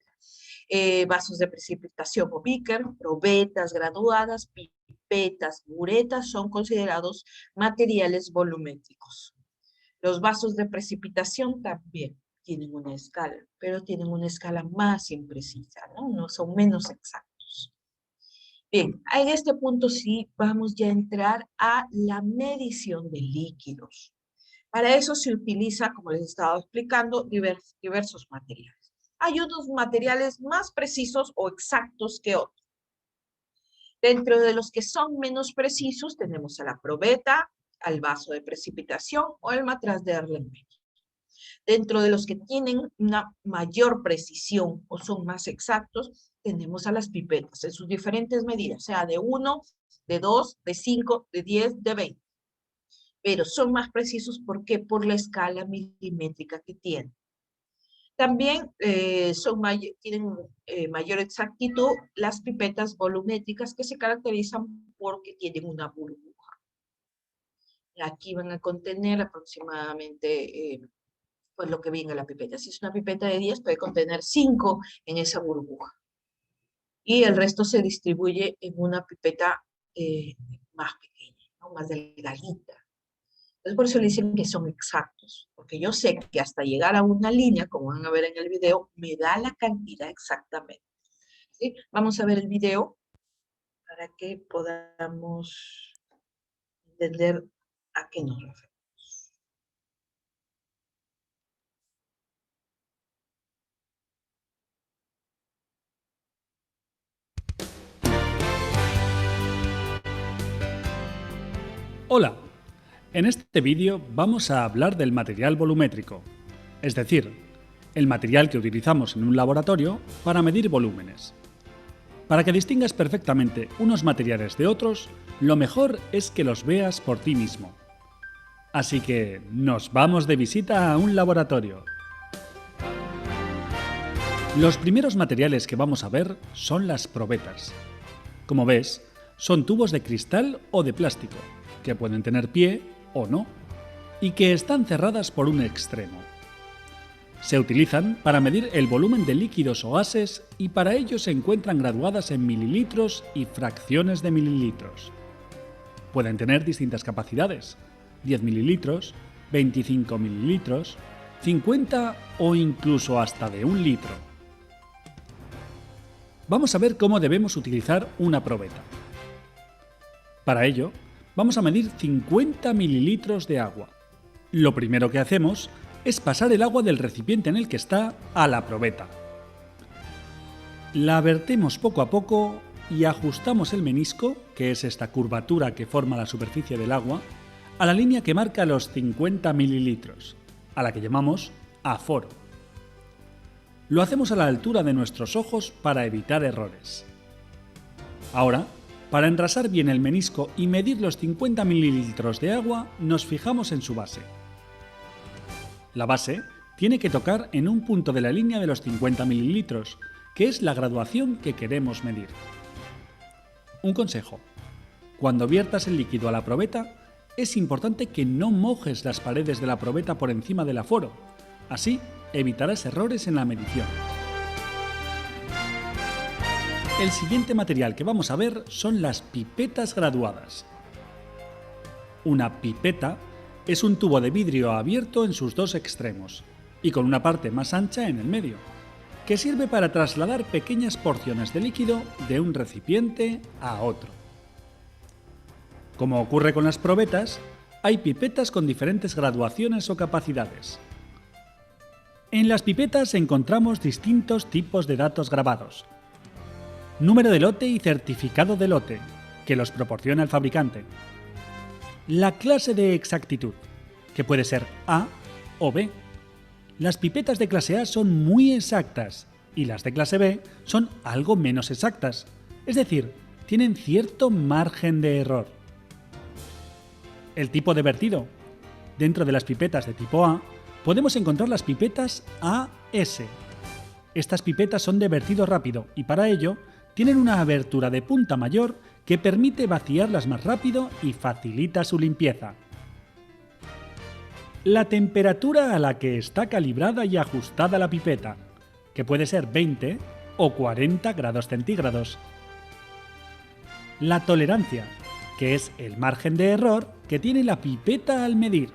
Vasos de precipitación o beaker, probetas graduadas, pipetas, buretas son considerados materiales volumétricos. Los vasos de precipitación también tienen una escala, pero tienen una escala más imprecisa, ¿no? No son menos exactos. Bien, en este punto sí vamos ya a entrar a la medición de líquidos. Para eso se utiliza, como les estaba explicando, diversos materiales. Hay unos materiales más precisos o exactos que otros. Dentro de los que son menos precisos tenemos a la probeta, al vaso de precipitación o el matraz de Erlenmeyer. Dentro de los que tienen una mayor precisión o son más exactos, tenemos a las pipetas en sus diferentes medidas, sea de 1, de 2, de 5, de 10, de 20. Pero son más precisos, ¿por qué? Por la escala milimétrica que tienen. También tienen mayor exactitud las pipetas volumétricas que se caracterizan porque tienen una burbuja. Aquí van a contener aproximadamente pues lo que venga la pipeta. Si es una pipeta de 10, puede contener 5 en esa burbuja. Y el resto se distribuye en una pipeta más pequeña, ¿no? Más delgadita. Entonces por eso le dicen que son exactos, porque yo sé que hasta llegar a una línea, como van a ver en el video, me da la cantidad exactamente. ¿Sí? Vamos a ver el video para que podamos entender a qué nos referimos. Hola, en este vídeo vamos a hablar del material volumétrico, es decir, el material que utilizamos en un laboratorio para medir volúmenes. Para que distingas perfectamente unos materiales de otros, lo mejor es que los veas por ti mismo. Así que nos vamos de visita a un laboratorio. Los primeros materiales que vamos a ver son las probetas. Como ves, son tubos de cristal o de plástico, que pueden tener pie o no, y que están cerradas por un extremo. Se utilizan para medir el volumen de líquidos o gases y para ello se encuentran graduadas en mililitros y fracciones de mililitros. Pueden tener distintas capacidades, 10 mililitros, 25 mililitros, 50 o incluso hasta de 1 litro. Vamos a ver cómo debemos utilizar una probeta. Para ello, vamos a medir 50 mililitros de agua. Lo primero que hacemos es pasar el agua del recipiente en el que está a la probeta. La vertemos poco a poco y ajustamos el menisco, que es esta curvatura que forma la superficie del agua, a la línea que marca los 50 mililitros, a la que llamamos aforo. Lo hacemos a la altura de nuestros ojos para evitar errores. Ahora, para engrasar bien el menisco y medir los 50 mililitros de agua, nos fijamos en su base. La base tiene que tocar en un punto de la línea de los 50 mililitros, que es la graduación que queremos medir. Un consejo: cuando viertas el líquido a la probeta, es importante que no mojes las paredes de la probeta por encima del aforo, así evitarás errores en la medición. El siguiente material que vamos a ver son las pipetas graduadas. Una pipeta es un tubo de vidrio abierto en sus dos extremos y con una parte más ancha en el medio, que sirve para trasladar pequeñas porciones de líquido de un recipiente a otro. Como ocurre con las probetas, hay pipetas con diferentes graduaciones o capacidades. En las pipetas encontramos distintos tipos de datos grabados: número de lote y certificado de lote, que los proporciona el fabricante; la clase de exactitud, que puede ser A o B. Las pipetas de clase A son muy exactas y las de clase B son algo menos exactas, es decir, tienen cierto margen de error. El tipo de vertido. Dentro de las pipetas de tipo A podemos encontrar las pipetas AS. Estas pipetas son de vertido rápido y para ello tienen una abertura de punta mayor que permite vaciarlas más rápido y facilita su limpieza. La temperatura a la que está calibrada y ajustada la pipeta, que puede ser 20 o 40 grados centígrados. La tolerancia, que es el margen de error que tiene la pipeta al medir.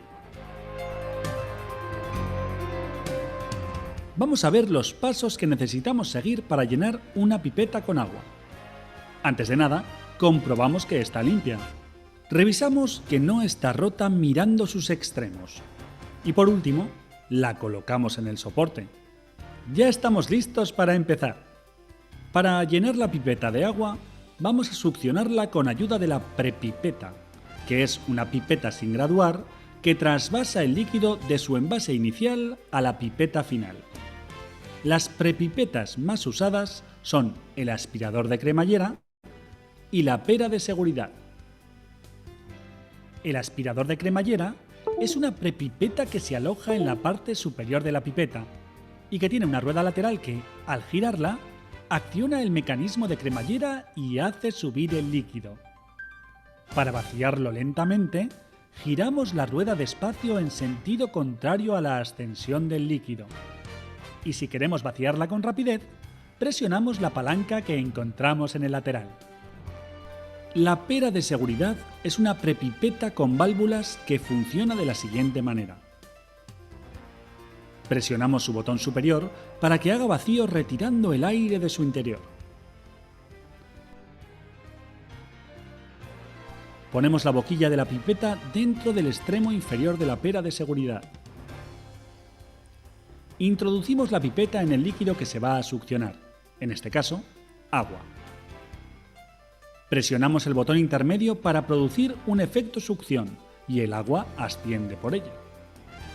Vamos a ver los pasos que necesitamos seguir para llenar una pipeta con agua. Antes de nada, comprobamos que está limpia. Revisamos que no está rota mirando sus extremos. Y por último, la colocamos en el soporte. Ya estamos listos para empezar. Para llenar la pipeta de agua, vamos a succionarla con ayuda de la prepipeta, que es una pipeta sin graduar que trasvasa el líquido de su envase inicial a la pipeta final. Las prepipetas más usadas son el aspirador de cremallera y la pera de seguridad. El aspirador de cremallera es una prepipeta que se aloja en la parte superior de la pipeta y que tiene una rueda lateral que, al girarla, acciona el mecanismo de cremallera y hace subir el líquido. Para vaciarlo lentamente, giramos la rueda despacio en sentido contrario a la ascensión del líquido. Y si queremos vaciarla con rapidez, presionamos la palanca que encontramos en el lateral. La pera de seguridad es una prepipeta con válvulas que funciona de la siguiente manera. Presionamos su botón superior para que haga vacío retirando el aire de su interior. Ponemos la boquilla de la pipeta dentro del extremo inferior de la pera de seguridad. Introducimos la pipeta en el líquido que se va a succionar, en este caso, agua. Presionamos el botón intermedio para producir un efecto succión y el agua asciende por ella.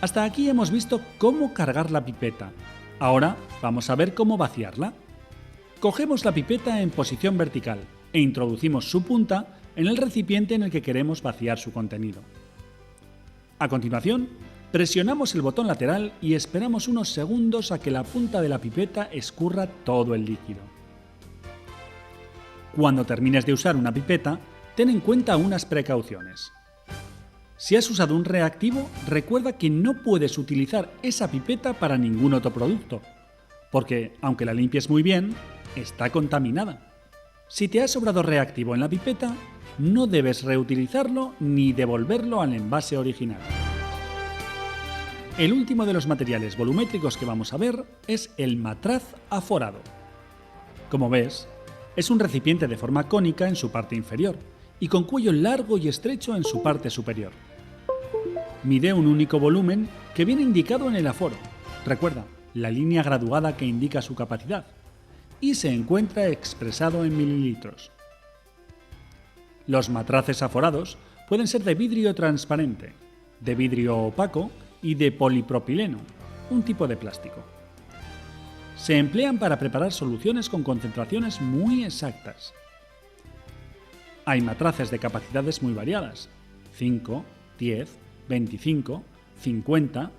Hasta aquí hemos visto cómo cargar la pipeta. Ahora vamos a ver cómo vaciarla. Cogemos la pipeta en posición vertical e introducimos su punta en el recipiente en el que queremos vaciar su contenido. A continuación, presionamos el botón lateral y esperamos unos segundos a que la punta de la pipeta escurra todo el líquido. Cuando termines de usar una pipeta, ten en cuenta unas precauciones. Si has usado un reactivo, recuerda que no puedes utilizar esa pipeta para ningún otro producto, porque, aunque la limpies muy bien, está contaminada. Si te ha sobrado reactivo en la pipeta, no debes reutilizarlo ni devolverlo al envase original. El último de los materiales volumétricos que vamos a ver es el matraz aforado. Como ves, es un recipiente de forma cónica en su parte inferior y con cuello largo y estrecho en su parte superior. Mide un único volumen que viene indicado en el aforo. Recuerda, la línea graduada que indica su capacidad. y se encuentra expresado en mililitros. Los matraces aforados pueden ser de vidrio transparente, de vidrio opaco y de polipropileno, un tipo de plástico. Se emplean para preparar soluciones con concentraciones muy exactas. Hay matraces de capacidades muy variadas: 5, 10, 25, 50,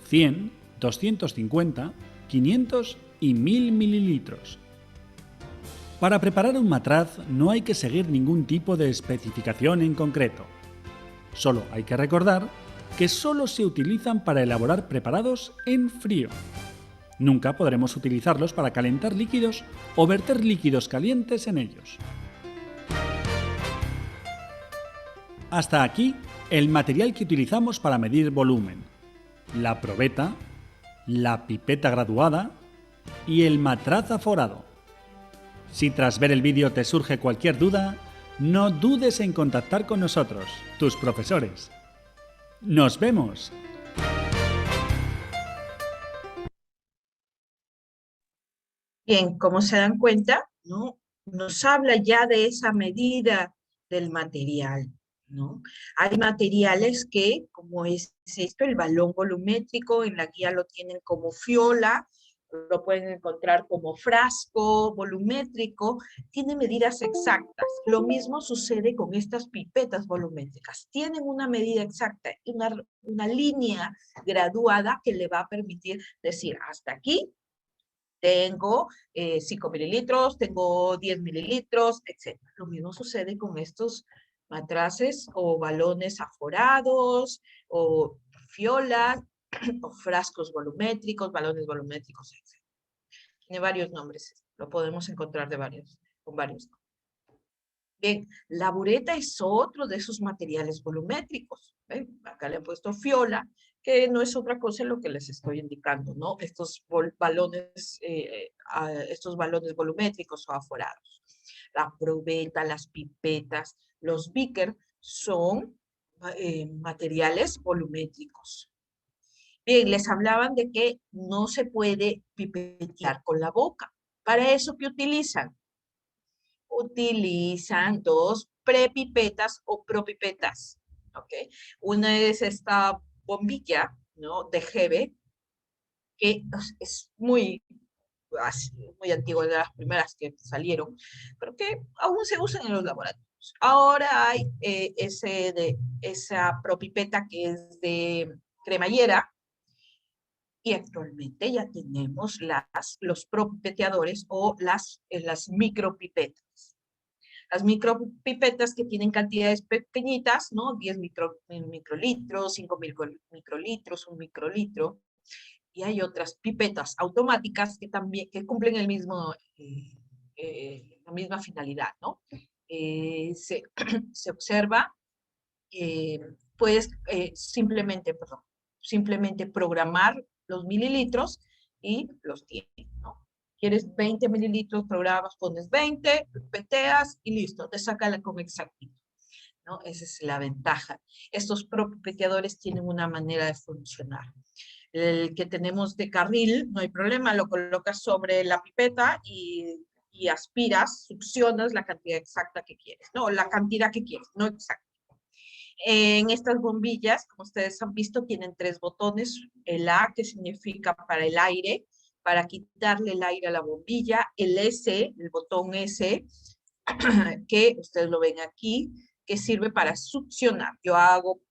100, 250, 500 y 1000 mililitros. Para preparar un matraz no hay que seguir ningún tipo de especificación en concreto. Solo hay que recordar que solo se utilizan para elaborar preparados en frío. Nunca podremos utilizarlos para calentar líquidos o verter líquidos calientes en ellos. Hasta aquí el material que utilizamos para medir volumen: la probeta, la pipeta graduada y el matraz aforado. Si tras ver el vídeo te surge cualquier duda, no dudes en contactar con nosotros, tus profesores. ¡Nos vemos! Bien, como se dan cuenta, ¿no? Nos habla ya de esa medida del material, ¿no? Hay materiales que, como es esto, el balón volumétrico, en la guía lo tienen como fiola, lo pueden encontrar como frasco volumétrico, tiene medidas exactas. Lo mismo sucede con estas pipetas volumétricas. Tienen una medida exacta, una línea graduada que le va a permitir decir, hasta aquí tengo 5 mililitros, tengo 10 mililitros, etc. Lo mismo sucede con estos matraces o balones aforados o fiolas o frascos volumétricos, balones volumétricos, etc. Tiene varios nombres, lo podemos encontrar con varios. Bien, la bureta es otro de esos materiales volumétricos. ¿Ven? Acá le he puesto fiola, que no es otra cosa lo que les estoy indicando, ¿no? Estos balones volumétricos o aforados. La probeta, las pipetas, los beakers son materiales volumétricos. Bien, les hablaban de que no se puede pipetear con la boca. ¿Para eso qué utilizan? Utilizan dos prepipetas o propipetas, ¿ok? Una es esta bombilla, ¿no? De Hebe, que es muy antigua, de las primeras que salieron, pero que aún se usan en los laboratorios. Ahora hay esa propipeta que es de cremallera, y actualmente ya tenemos los propipeteadores o las micropipetas. Las micropipetas que tienen cantidades pequeñitas, ¿no? 10 microlitros, 5 microlitros, 1 microlitro. Y hay otras pipetas automáticas que también cumplen la misma finalidad, ¿no? Se observa, puedes simplemente programar los mililitros y los tienes, ¿no? Quieres 20 mililitros, programas, pones 20, peteas y listo, te saca con exactitud, ¿no? Esa es la ventaja. Estos propipeteadores tienen una manera de funcionar. El que tenemos de carril, no hay problema, lo colocas sobre la pipeta y aspiras, succionas la cantidad exacta que quieres, no, la cantidad que quieres, no exacta. En estas bombillas, como ustedes han visto, tienen 3 botones. El A, que significa para el aire, para quitarle el aire a la bombilla. El S, el botón S, que ustedes lo ven aquí, que sirve para succionar. Yo hago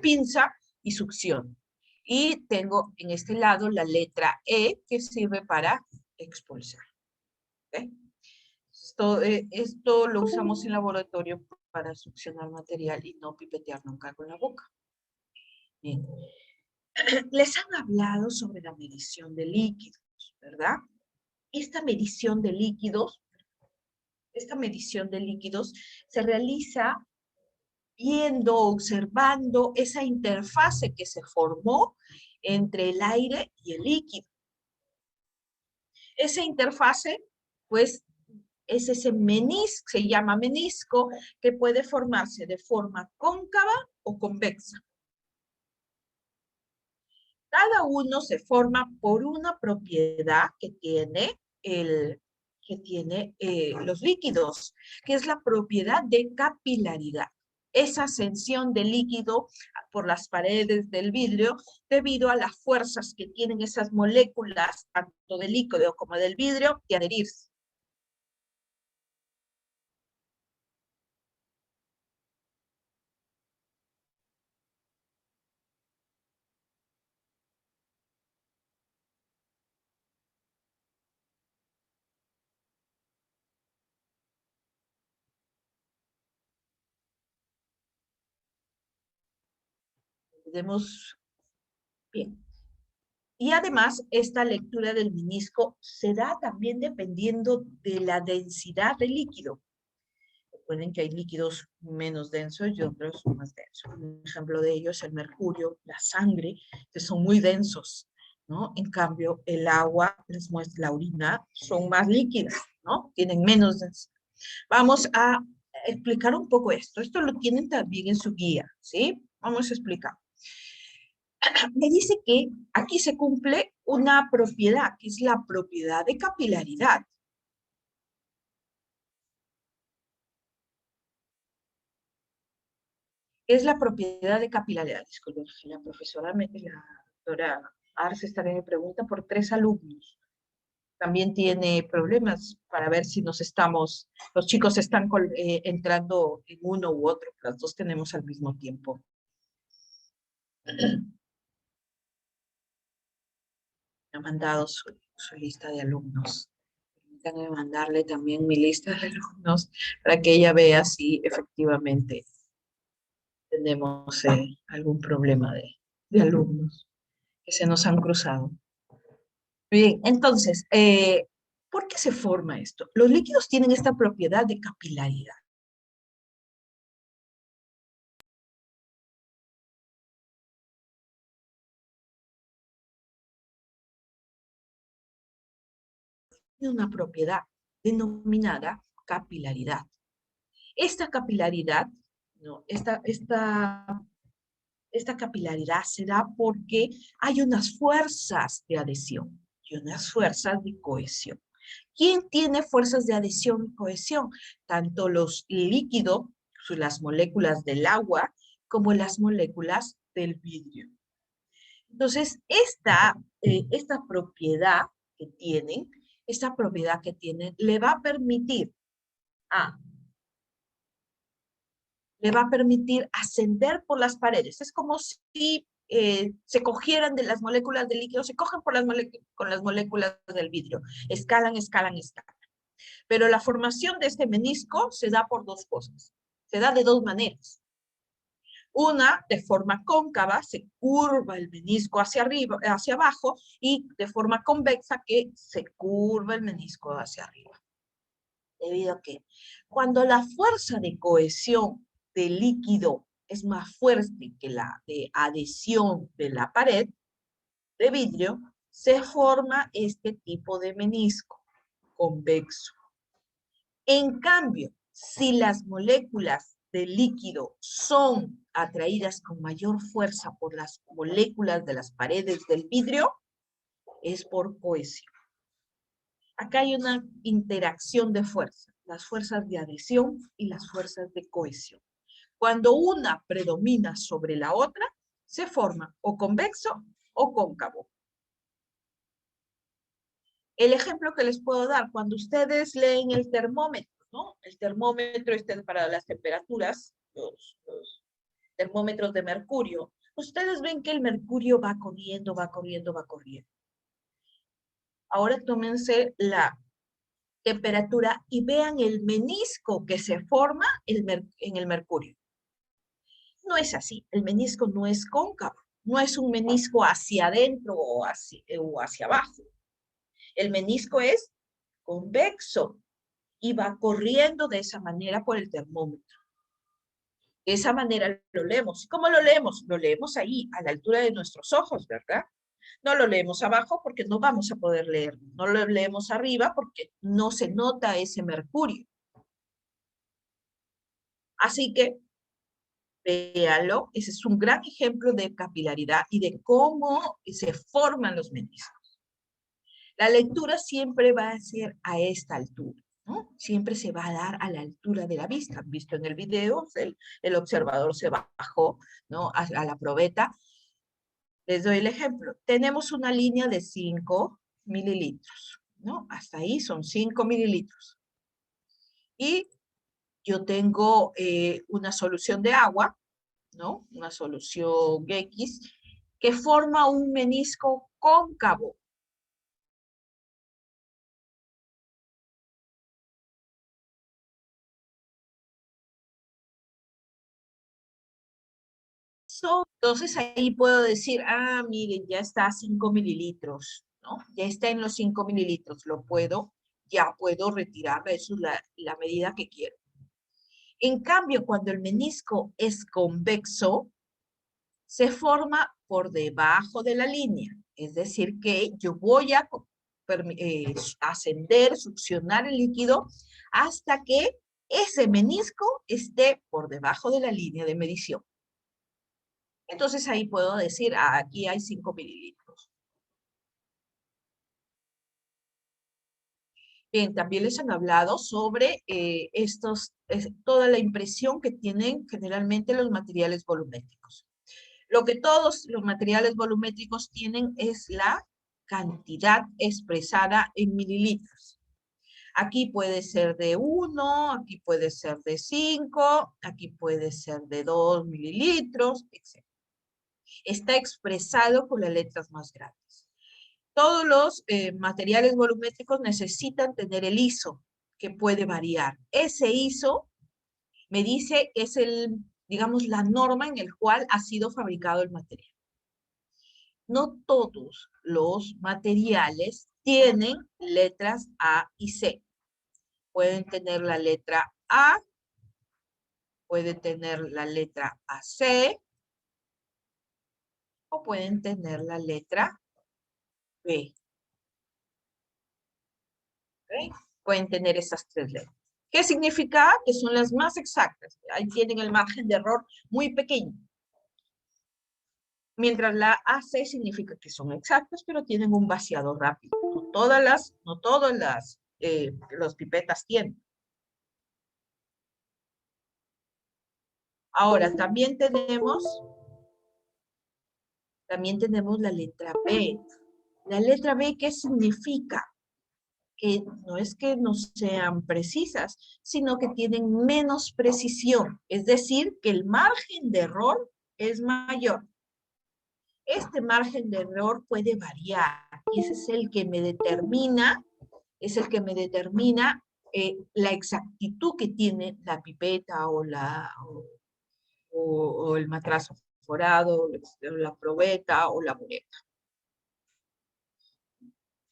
pinza y succiono. Y tengo en este lado la letra E, que sirve para expulsar. ¿Okay? Esto lo usamos en laboratorio para succionar material y no pipetear nunca con la boca. Bien. Les han hablado sobre la medición de líquidos, ¿verdad? Esta medición de líquidos se realiza viendo, observando esa interfase que se formó entre el aire y el líquido. Esa interfase, pues, es ese menisco, se llama menisco, que puede formarse de forma cóncava o convexa. Cada uno se forma por una propiedad que tiene los líquidos, que es la propiedad de capilaridad. Esa ascensión de líquido por las paredes del vidrio debido a las fuerzas que tienen esas moléculas, tanto del líquido como del vidrio, de adherirse. Podemos, bien. Y además, esta lectura del menisco se da también dependiendo de la densidad del líquido. Recuerden que hay líquidos menos densos y otros más densos. Un ejemplo de ello es el mercurio, la sangre, que son muy densos, ¿no? En cambio, el agua, la orina, son más líquidas, ¿no? Tienen menos densidad. Vamos a explicar un poco esto. Esto lo tienen también en su guía, ¿sí? Vamos a explicar. Me dice que aquí se cumple una propiedad, que es la propiedad de capilaridad. Es la propiedad de capilaridad. Disculpe, la profesora, la doctora Arce también me pregunta por 3 alumnos. También tiene problemas para ver si los chicos están entrando en uno u otro. Las dos tenemos al mismo tiempo. Me ha mandado su lista de alumnos. Permítanme mandarle también mi lista de alumnos para que ella vea si efectivamente tenemos algún problema de alumnos que se nos han cruzado. Bien, entonces, ¿por qué se forma esto? Los líquidos tienen esta propiedad de capilaridad. Tiene una propiedad denominada capilaridad. Esta capilaridad, ¿no? Esta capilaridad se da porque hay unas fuerzas de adhesión y unas fuerzas de cohesión. ¿Quién tiene fuerzas de adhesión y cohesión? Tanto los líquidos, las moléculas del agua, como las moléculas del vidrio. Entonces, esta propiedad que tienen, le va a permitir ascender por las paredes. Es como si se cogieran de las moléculas del líquido, se cogen con las moléculas del vidrio. Escalan, escalan, escalan. Pero la formación de este menisco se da por 2 cosas. Se da de 2 maneras. Una, de forma cóncava, se curva el menisco hacia arriba, hacia abajo, y de forma convexa, que se curva el menisco hacia arriba. Debido a que cuando la fuerza de cohesión del líquido es más fuerte que la de adhesión de la pared de vidrio, se forma este tipo de menisco convexo. En cambio, si las moléculas del líquido son atraídas con mayor fuerza por las moléculas de las paredes del vidrio, es por cohesión. Acá hay una interacción de fuerzas, las fuerzas de adhesión y las fuerzas de cohesión. Cuando una predomina sobre la otra, se forma o convexo o cóncavo. El ejemplo que les puedo dar, cuando ustedes leen el termómetro, ¿no? El termómetro para las temperaturas, los termómetros de mercurio, ustedes ven que el mercurio va corriendo, va corriendo, va corriendo. Ahora tómense la temperatura y vean el menisco que se forma en el mercurio. No es así, el menisco no es cóncavo, no es un menisco hacia adentro o hacia abajo. El menisco es convexo y va corriendo de esa manera por el termómetro. De esa manera lo leemos. ¿Cómo lo leemos? Lo leemos ahí, a la altura de nuestros ojos, ¿verdad? No lo leemos abajo porque no vamos a poder leerlo. No lo leemos arriba porque no se nota ese mercurio. Así que, véalo, ese es un gran ejemplo de capilaridad y de cómo se forman los meniscos. La lectura siempre va a ser a esta altura, ¿no? Siempre se va a dar a la altura de la vista. Visto en el video, el observador se bajó, ¿no? A la probeta. Les doy el ejemplo. Tenemos una línea de 5 mililitros, ¿no? Hasta ahí son 5 mililitros. Y yo tengo una solución de agua, ¿no? Una solución X, que forma un menisco cóncavo. Entonces ahí puedo decir, ah, miren, ya está a 5 mililitros, ¿no? Ya está en los 5 mililitros, ya puedo retirar, eso es la medida que quiero. En cambio, cuando el menisco es convexo, se forma por debajo de la línea. Es decir, que yo voy a ascender, succionar el líquido hasta que ese menisco esté por debajo de la línea de medición. Entonces ahí puedo decir, ah, aquí hay 5 mililitros. Bien, también les han hablado sobre toda la impresión que tienen generalmente los materiales volumétricos. Lo que todos los materiales volumétricos tienen es la cantidad expresada en mililitros. Aquí puede ser de 1, aquí puede ser de 5, aquí puede ser de 2 mililitros, etc. Está expresado con las letras más grandes. Todos los materiales volumétricos necesitan tener el ISO, que puede variar. Ese ISO me dice que es digamos, la norma en el cual ha sido fabricado el material. No todos los materiales tienen letras A y C. Pueden tener la letra A, pueden tener la letra AC, o pueden tener la letra B. ¿Okay? Pueden tener esas tres letras. ¿Qué significa? Que son las más exactas. Ahí tienen el margen de error muy pequeño. Mientras la AC significa que son exactas, pero tienen un vaciado rápido. No todas las pipetas tienen. Ahora, también tenemos la letra B. La letra B, ¿qué significa? Que no es que no sean precisas, sino que tienen menos precisión. Es decir, que el margen de error es mayor. Este margen de error puede variar y ese es el que me determina, la exactitud que tiene la pipeta o el matrazo forado, la probeta o la bureta.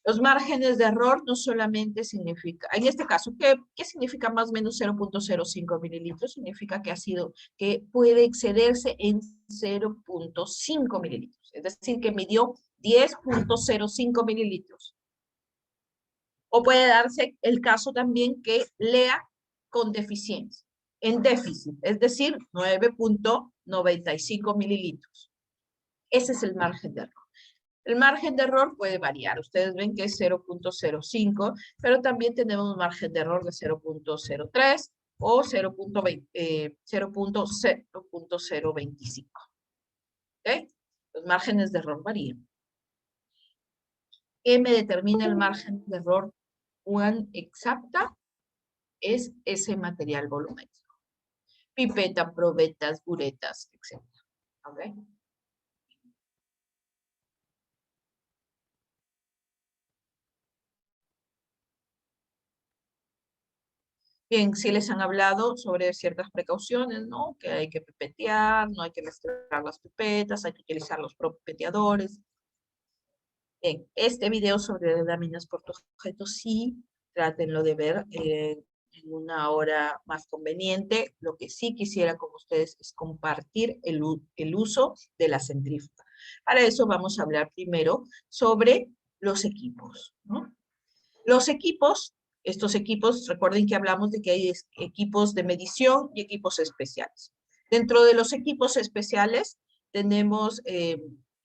Los márgenes de error no solamente significa, en este caso, ¿qué significa más o menos 0.05 mililitros? Significa que puede excederse en 0.5 mililitros. Es decir, que midió 10.05 mililitros. O puede darse el caso también que lea con deficiencia, en déficit, es decir, 9.95 mililitros. Ese es el margen de error. El margen de error puede variar. Ustedes ven que es 0.05, pero también tenemos un margen de error de 0.03 o 0.025. ¿Okay? Los márgenes de error varían. ¿Qué me determina el margen de error cuán exacta? Es ese material volumétrico. Pipeta, probetas, buretas, etc. ¿Okay? Bien, sí les han hablado sobre ciertas precauciones, ¿no? Que hay que pipetear, no hay que mezclar las pipetas, hay que utilizar los pipeteadores. Bien, este video sobre láminas portaobjetos sí, trátenlo de ver en una hora más conveniente. Lo que sí quisiera con ustedes es compartir el uso de la centrífuga. Para eso vamos a hablar primero sobre los equipos, ¿no? Los equipos, estos equipos, recuerden que hablamos de que hay equipos de medición y equipos especiales. Dentro de los equipos especiales tenemos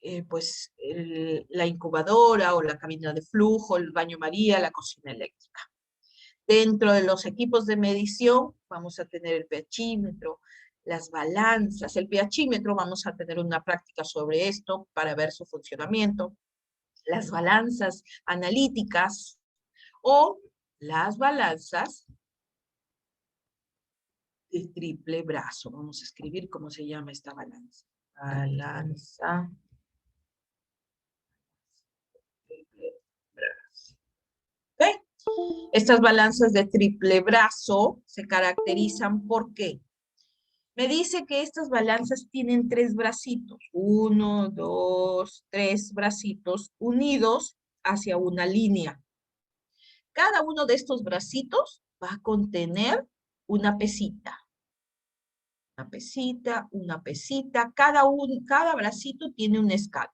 la incubadora o la cabina de flujo, el baño María, la cocina eléctrica. Dentro de los equipos de medición vamos a tener el pHímetro, las balanzas. El pHímetro vamos a tener una práctica sobre esto para ver su funcionamiento. Las balanzas analíticas o las balanzas de triple brazo. Vamos a escribir cómo se llama esta balanza. Balanza triple brazo. ¿Ok? Estas balanzas de triple brazo se caracterizan ¿por qué? Me dice que estas balanzas tienen 3 bracitos. 1, 2, 3 bracitos unidos hacia una línea. Cada uno de estos bracitos va a contener una pesita. Una pesita. Cada bracito tiene una escala.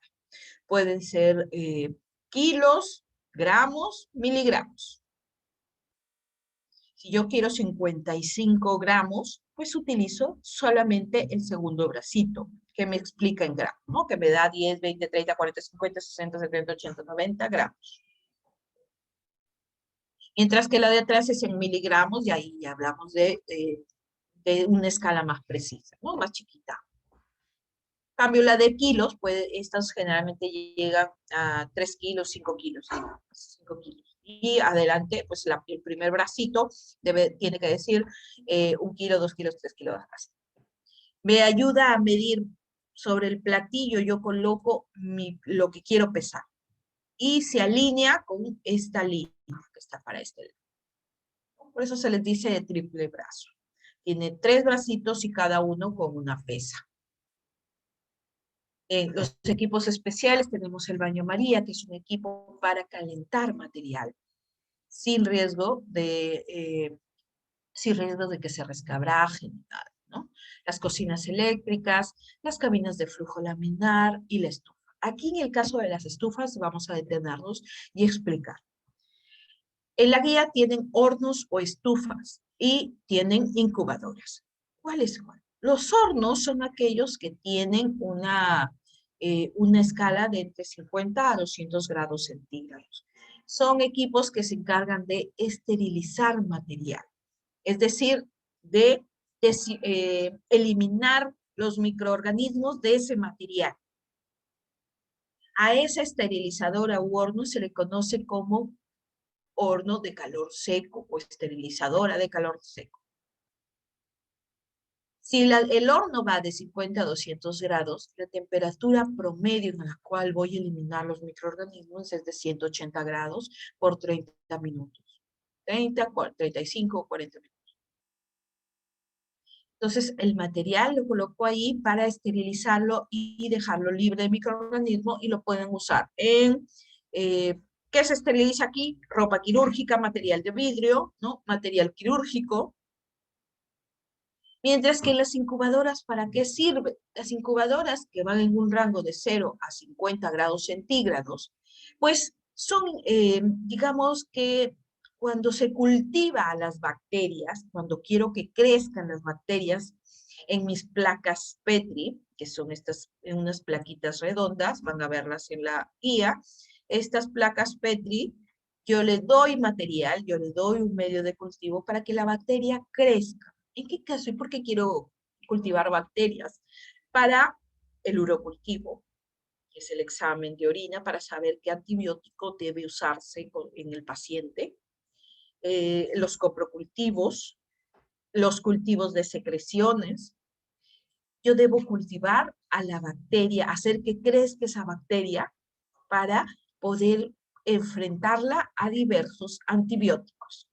Pueden ser kilos, gramos, miligramos. Si yo quiero 55 gramos, pues utilizo solamente el segundo bracito, que me explica en gramos, ¿no? Que me da 10, 20, 30, 40, 50, 60, 70, 80, 90 gramos. Mientras que la de atrás es en miligramos, y ahí ya hablamos de una escala más precisa, ¿no? Más chiquita. En cambio, la de kilos, pues estas generalmente llegan a 3 kilos, 5 kilos, 5 kilos. Y adelante, pues el primer bracito tiene que decir 1 kilo, 2 kilos, 3 kilos. Así. Me ayuda a medir sobre el platillo, yo coloco lo que quiero pesar. Y se alinea con esta línea que está para este lado. Por eso se les dice de triple brazo. Tiene 3 bracitos y cada uno con una pesa. En los equipos especiales tenemos el baño María, que es un equipo para calentar material, sin riesgo de que se resquebraje, nada, ¿no? Las cocinas eléctricas, las cabinas de flujo laminar y la estufa. Aquí en el caso de las estufas vamos a detenernos y explicar. En la guía tienen hornos o estufas y tienen incubadoras. ¿Cuáles son? Los hornos son aquellos que tienen una escala de entre 50 a 200 grados centígrados. Son equipos que se encargan de esterilizar material, es decir, de eliminar los microorganismos de ese material. A esa esterilizadora u horno se le conoce como horno de calor seco o esterilizadora de calor seco. Si el horno va de 50 a 200 grados, la temperatura promedio en la cual voy a eliminar los microorganismos es de 180 grados por 30 minutos. 30, 35, 40 minutos. Entonces, el material lo coloco ahí para esterilizarlo y dejarlo libre de microorganismos y lo pueden usar en... ¿qué se esteriliza aquí? Ropa quirúrgica, material de vidrio, ¿no? Material quirúrgico. Mientras que las incubadoras, ¿para qué sirven? Las incubadoras que van en un rango de 0 a 50 grados centígrados, pues son, digamos que cuando se cultiva a las bacterias, cuando quiero que crezcan las bacterias en mis placas Petri, que son estas, unas plaquitas redondas, van a verlas en la guía, estas placas Petri, yo le doy material, yo le doy un medio de cultivo para que la bacteria crezca. ¿En qué caso y por qué quiero cultivar bacterias? Para el urocultivo, que es el examen de orina para saber qué antibiótico debe usarse en el paciente. Los coprocultivos, los cultivos de secreciones. Yo debo cultivar a la bacteria, hacer que crezca esa bacteria para poder enfrentarla a diversos antibióticos.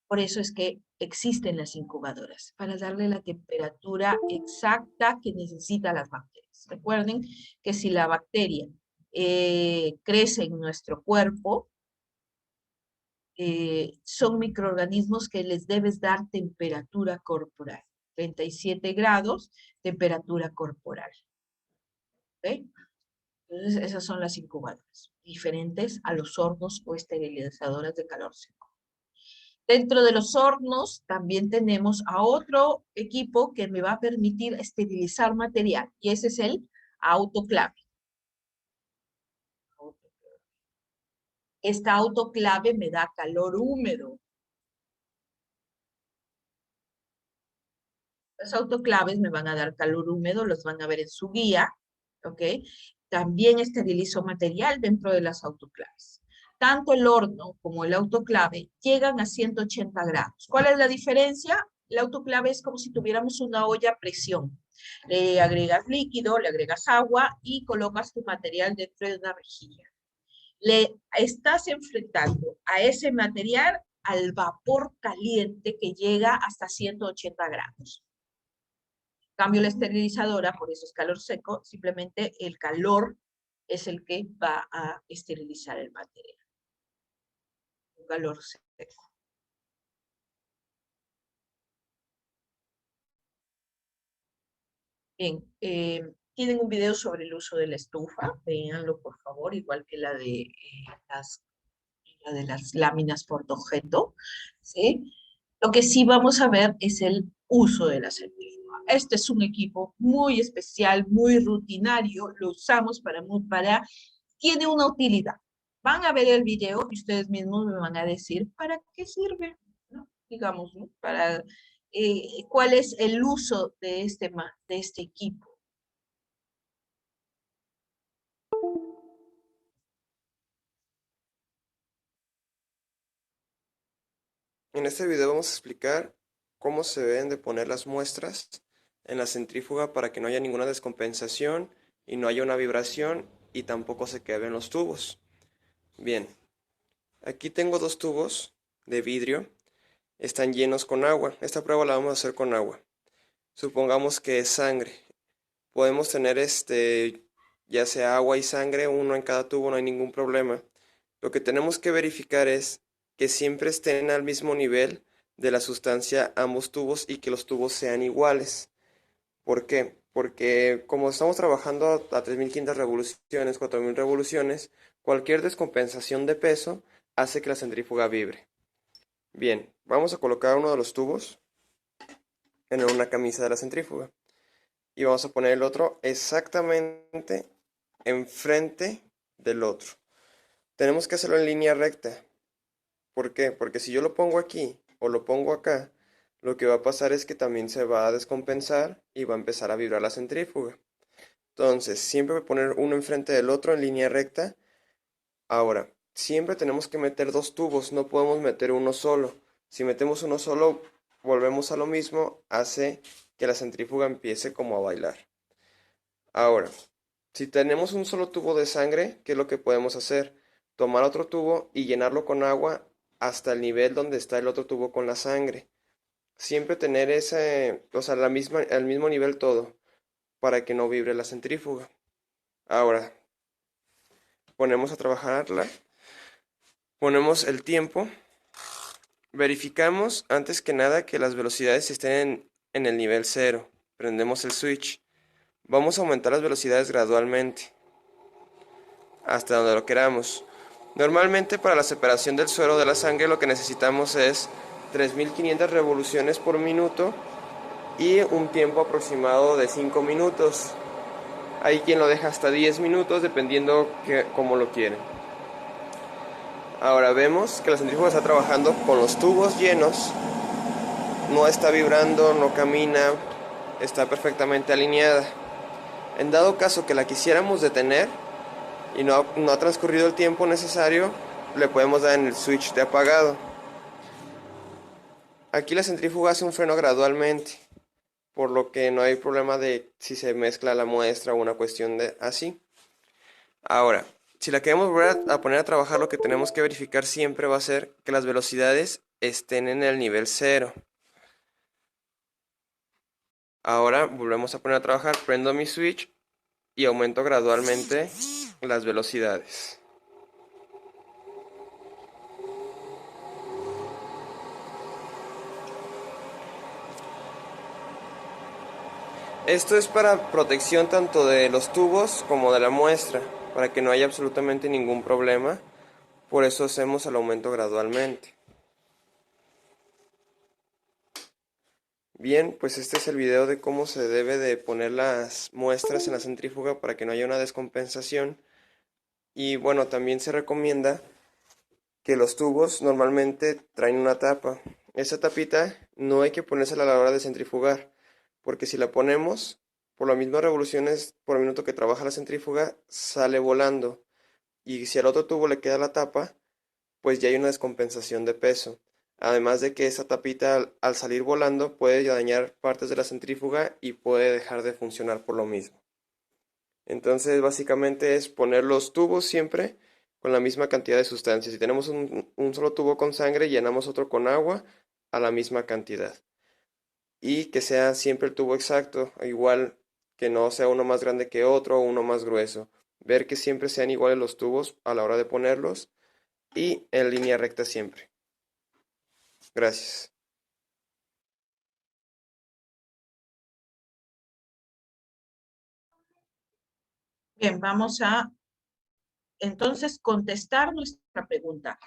Por eso es que existen las incubadoras, para darle la temperatura exacta que necesitan las bacterias. Recuerden que si la bacteria crece en nuestro cuerpo, son microorganismos que les debes dar temperatura corporal. 37 grados, temperatura corporal. ¿Okay? Entonces, esas son las incubadoras, diferentes a los hornos o esterilizadoras de calor seco. Dentro de los hornos también tenemos a otro equipo que me va a permitir esterilizar material, y ese es el autoclave. Esta autoclave me da calor húmedo. Las autoclaves me van a dar calor húmedo, los van a ver en su guía, ¿ok? También esterilizo material dentro de las autoclaves. Tanto el horno como el autoclave llegan a 180 grados. ¿Cuál es la diferencia? La autoclave es como si tuviéramos una olla a presión. Le agregas líquido, le agregas agua y colocas tu material dentro de una rejilla. Le estás enfrentando a ese material al vapor caliente que llega hasta 180 grados. Cambio la esterilizadora, por eso es calor seco, simplemente el calor es el que va a esterilizar el material. Un calor seco. Bien, tienen un video sobre el uso de la estufa, véanlo por favor, igual que la de las láminas portaobjeto, ¿sí? Lo que sí vamos a ver es el uso de la centrífuga. Este es un equipo muy especial, muy rutinario, lo usamos tiene una utilidad. Van a ver el video y ustedes mismos me van a decir para qué sirve, ¿no? Digamos, ¿no? ¿Cuál es el uso de este equipo? En este video vamos a explicar cómo se deben de poner las muestras en la centrífuga para que no haya ninguna descompensación y no haya una vibración y tampoco se quebren los tubos. Bien, aquí tengo dos tubos de vidrio, están llenos con agua. Esta prueba la vamos a hacer con agua. Supongamos que es sangre. Podemos tener ya sea agua y sangre, uno en cada tubo, no hay ningún problema. Lo que tenemos que verificar es que siempre estén al mismo nivel de la sustancia ambos tubos y que los tubos sean iguales. ¿Por qué? Porque como estamos trabajando a 3500 revoluciones, 4000 revoluciones, cualquier descompensación de peso hace que la centrífuga vibre. Bien, vamos a colocar uno de los tubos en una camisa de la centrífuga y vamos a poner el otro exactamente enfrente del otro. Tenemos que hacerlo en línea recta. ¿Por qué? Porque si yo lo pongo aquí o lo pongo acá, lo que va a pasar es que también se va a descompensar y va a empezar a vibrar la centrífuga. Entonces, siempre voy a poner uno enfrente del otro en línea recta. Ahora, siempre tenemos que meter dos tubos, no podemos meter uno solo. Si metemos uno solo, volvemos a lo mismo, hace que la centrífuga empiece como a bailar. Ahora, si tenemos un solo tubo de sangre, ¿qué es lo que podemos hacer? Tomar otro tubo y llenarlo con agua hasta el nivel donde está el otro tubo con la sangre. Siempre tener al mismo nivel todo, para que no vibre la centrífuga. Ahora, ponemos a trabajarla, ponemos el tiempo, verificamos antes que nada que las velocidades estén en el nivel 0. Prendemos el switch. Vamos a aumentar las velocidades gradualmente, hasta donde lo queramos. Normalmente para la separación del suero de la sangre lo que necesitamos es 3500 revoluciones por minuto y un tiempo aproximado de 5 minutos. Hay quien lo deja hasta 10 minutos dependiendo cómo lo quieren. Ahora vemos que la centrífuga está trabajando con los tubos llenos, no está vibrando, no camina, está perfectamente alineada. En dado caso que la quisiéramos detener y no ha transcurrido el tiempo necesario, le podemos dar en el switch de apagado. Aquí la centrífuga hace un freno gradualmente, por lo que no hay problema de si se mezcla la muestra o una cuestión de así. Ahora, si la queremos volver a poner a trabajar, lo que tenemos que verificar siempre va a ser que las velocidades estén en el nivel 0. Ahora volvemos a poner a trabajar, prendo mi switch y aumento gradualmente las velocidades. Esto es para protección tanto de los tubos como de la muestra, para que no haya absolutamente ningún problema. Por eso hacemos el aumento gradualmente. Bien, pues este es el video de cómo se debe de poner las muestras en la centrífuga para que no haya una descompensación. Y bueno, también se recomienda que los tubos normalmente traen una tapa. Esa tapita no hay que ponérsela a la hora de centrifugar, porque si la ponemos, por las mismas revoluciones por minuto que trabaja la centrífuga, sale volando. Y si al otro tubo le queda la tapa, pues ya hay una descompensación de peso. Además de que esa tapita al salir volando puede dañar partes de la centrífuga y puede dejar de funcionar por lo mismo. Entonces básicamente es poner los tubos siempre con la misma cantidad de sustancia. Si tenemos un solo tubo con sangre, llenamos otro con agua a la misma cantidad. Y que sea siempre el tubo exacto, igual que no sea uno más grande que otro o uno más grueso. Ver que siempre sean iguales los tubos a la hora de ponerlos y en línea recta siempre. Gracias. Bien, vamos a entonces contestar nuestra pregunta.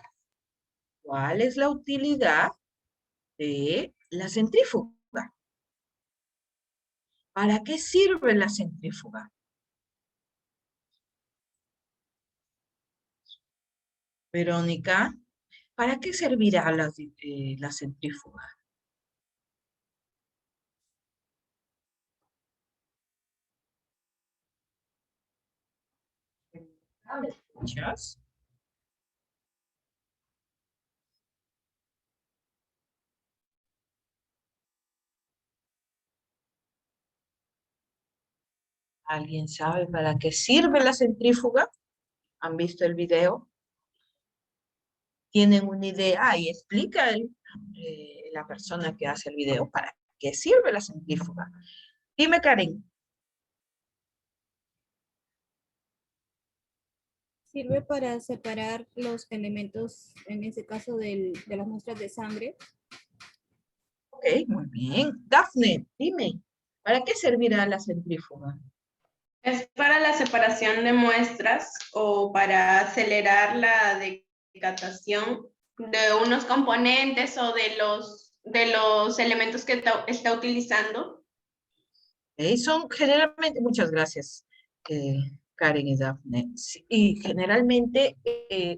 ¿Cuál es la utilidad de la centrífuga? ¿Para qué sirve la centrífuga? Verónica, ¿para qué servirá la centrífuga? ¿Me escuchas? ¿Alguien sabe para qué sirve la centrífuga? ¿Han visto el video? ¿Tienen una idea? Y explica la persona que hace el video para qué sirve la centrífuga. Dime, Karen. Sirve para separar los elementos, en ese caso de las muestras de sangre. Ok, muy bien. Dafne, dime, ¿para qué servirá la centrífuga? Es para la separación de muestras o para acelerar la decatación de unos componentes o de los elementos que está utilizando. Son generalmente, muchas gracias, Karen y Dafne. Sí, y generalmente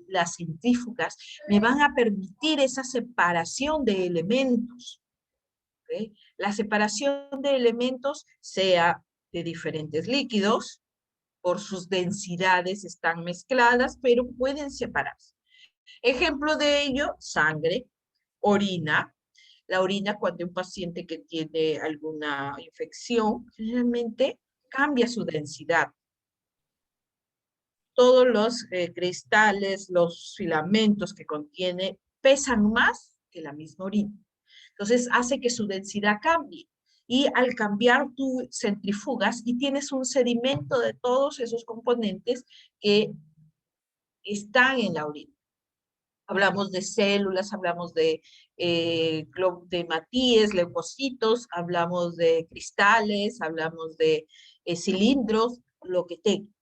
las centrífugas me van a permitir esa separación de elementos. ¿Okay? La separación de elementos sea de diferentes líquidos, por sus densidades están mezcladas, pero pueden separarse. Ejemplo de ello, sangre, orina. La orina, cuando un paciente que tiene alguna infección, generalmente cambia su densidad. Todos los cristales, los filamentos que contiene, pesan más que la misma orina. Entonces, hace que su densidad cambie. Y al cambiar, tú centrifugas y tienes un sedimento de todos esos componentes que están en la orina. Hablamos de células, hablamos de matíes, leucocitos, hablamos de cristales, hablamos de cilindros, lo que tenga.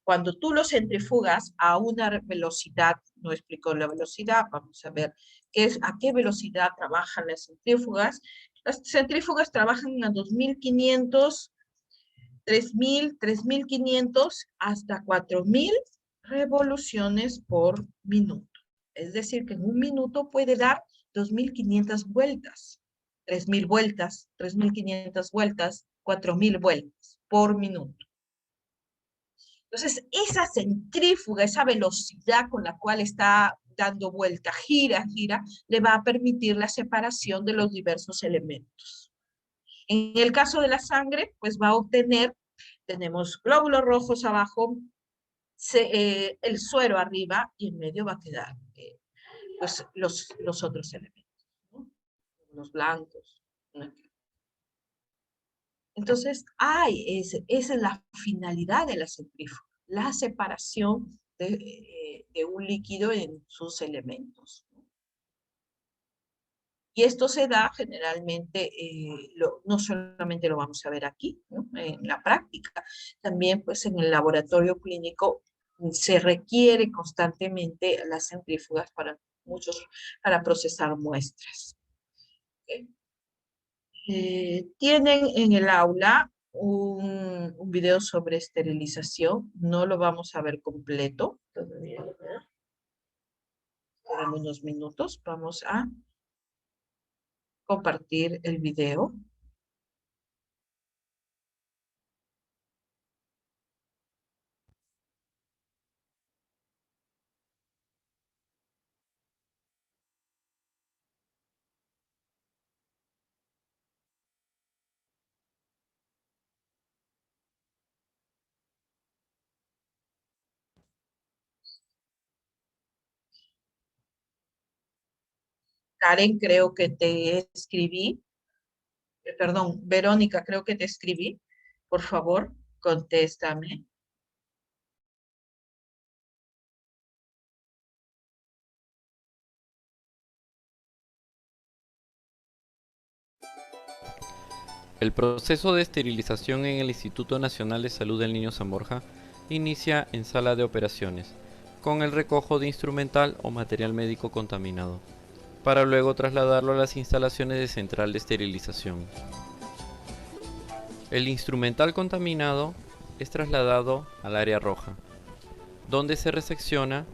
Cuando tú lo centrifugas a una velocidad, no explico la velocidad, vamos a ver a qué velocidad trabajan las centrífugas. Las centrífugas trabajan a 2500, 3000, 3500 hasta 4000 revoluciones por minuto. Es decir, que en un minuto puede dar 2500 vueltas, 3000 vueltas, 3500 vueltas, 4000 vueltas por minuto. Entonces, esa centrífuga, esa velocidad con la cual está dando vuelta, gira, le va a permitir la separación de los diversos elementos. En el caso de la sangre, pues va a obtener, tenemos glóbulos rojos abajo, el suero arriba, y en medio va a quedar pues, los otros elementos, ¿no? Los blancos. Entonces, esa es la finalidad de la centrífuga, la separación de un líquido en sus elementos. Y esto se da generalmente, no solamente lo vamos a ver aquí, ¿no? En la práctica, también pues en el laboratorio clínico se requiere constantemente las centrífugas para procesar muestras. ¿Okay? Tienen en el aula un video sobre esterilización, no lo vamos a ver completo todavía. Esperen unos minutos. Vamos a compartir el video. Karen, creo que te escribí. Perdón, Verónica, creo que te escribí. Por favor, contéstame. El proceso de esterilización en el Instituto Nacional de Salud del Niño San Borja inicia en sala de operaciones, con el recojo de instrumental o material médico contaminado, para luego trasladarlo a las instalaciones de central de esterilización. El instrumental contaminado es trasladado al área roja, donde se resecciona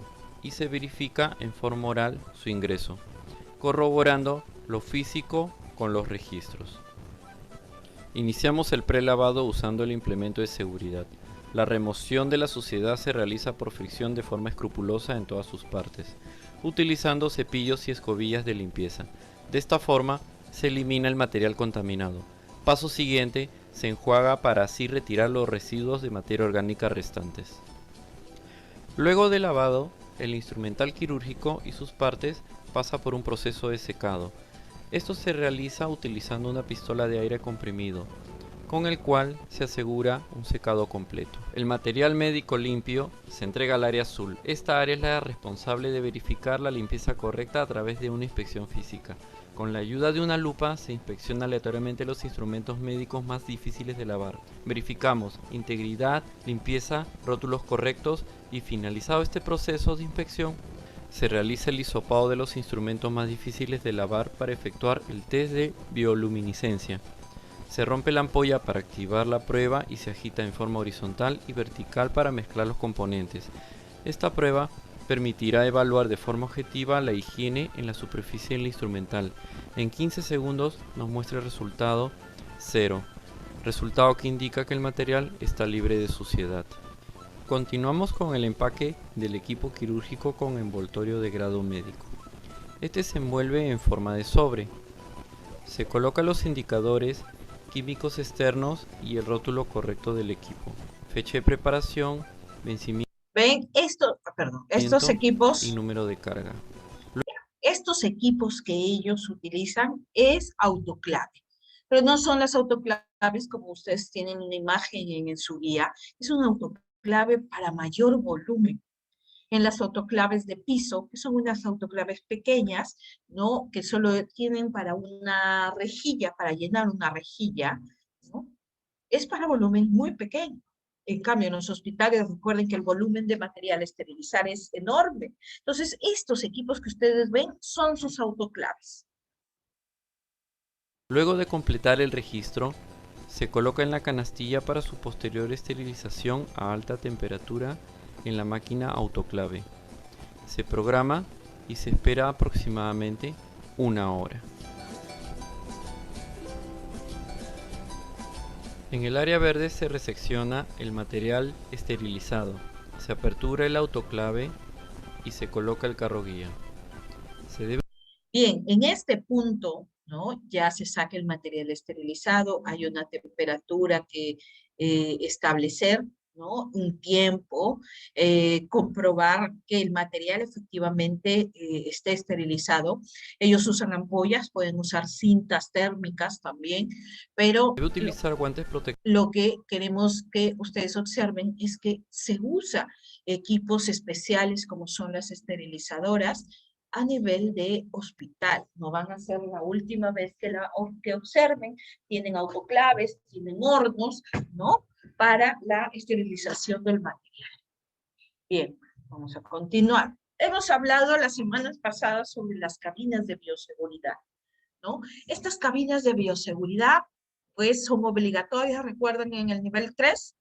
y se verifica en forma oral su ingreso, corroborando lo físico con los registros. Iniciamos el prelavado usando el implemento de seguridad. La remoción de la suciedad se realiza por fricción de forma escrupulosa en todas sus partes, utilizando cepillos y escobillas de limpieza. De esta forma se elimina el material contaminado. Paso siguiente, se enjuaga para así retirar los residuos de materia orgánica restantes. Luego del lavado, el instrumental quirúrgico y sus partes pasa por un proceso de secado. Esto se realiza utilizando una pistola de aire comprimido, con el cual se asegura un secado completo. El material médico limpio se entrega al área azul. Esta área es la responsable de verificar la limpieza correcta a través de una inspección física. Con la ayuda de una lupa se inspecciona aleatoriamente los instrumentos médicos más difíciles de lavar. Verificamos integridad, limpieza, rótulos correctos y finalizado este proceso de inspección, se realiza el hisopado de los instrumentos más difíciles de lavar para efectuar el test de bioluminiscencia. Se rompe la ampolla para activar la prueba y se agita en forma horizontal y vertical para mezclar los componentes. Esta prueba permitirá evaluar de forma objetiva la higiene en la superficie del instrumental. En 15 segundos nos muestra el resultado 0, resultado que indica que el material está libre de suciedad. Continuamos con el empaque del equipo quirúrgico con envoltorio de grado médico. Este se envuelve en forma de sobre. Se colocan los indicadores químicos externos y el rótulo correcto del equipo. Fecha de preparación, vencimiento. Ven, estos equipos y número de carga. Estos equipos que ellos utilizan es autoclave, pero no son las autoclaves como ustedes tienen una imagen en su guía, es un autoclave para mayor volumen. En las autoclaves de piso, que son unas autoclaves pequeñas, ¿no? Que solo tienen para una rejilla, para llenar una rejilla, ¿no? Es para volumen muy pequeño. En cambio, en los hospitales, recuerden que el volumen de material a esterilizar es enorme. Entonces, estos equipos que ustedes ven son sus autoclaves. Luego de completar el registro, se coloca en la canastilla para su posterior esterilización a alta temperatura en la máquina autoclave. Se programa y se espera aproximadamente 1 hora. En el área verde se resecciona el material esterilizado, se apertura el autoclave y se coloca el carro guía. Bien, en este punto, ¿no? Ya se saca el material esterilizado, hay una temperatura que establecer, ¿no? Un tiempo, comprobar que el material efectivamente esté esterilizado. Ellos usan ampollas, pueden usar cintas térmicas también, pero debe utilizar guantes protectores. Lo que queremos que ustedes observen es que se usa equipos especiales como son las esterilizadoras a nivel de hospital. No van a ser la última vez que observen. Tienen autoclaves, tienen hornos, ¿no? Para la esterilización del material. Bien, vamos a continuar. Hemos hablado las semanas pasadas sobre las cabinas de bioseguridad, ¿no? Estas cabinas de bioseguridad, pues, son obligatorias, recuerden, en el nivel 3,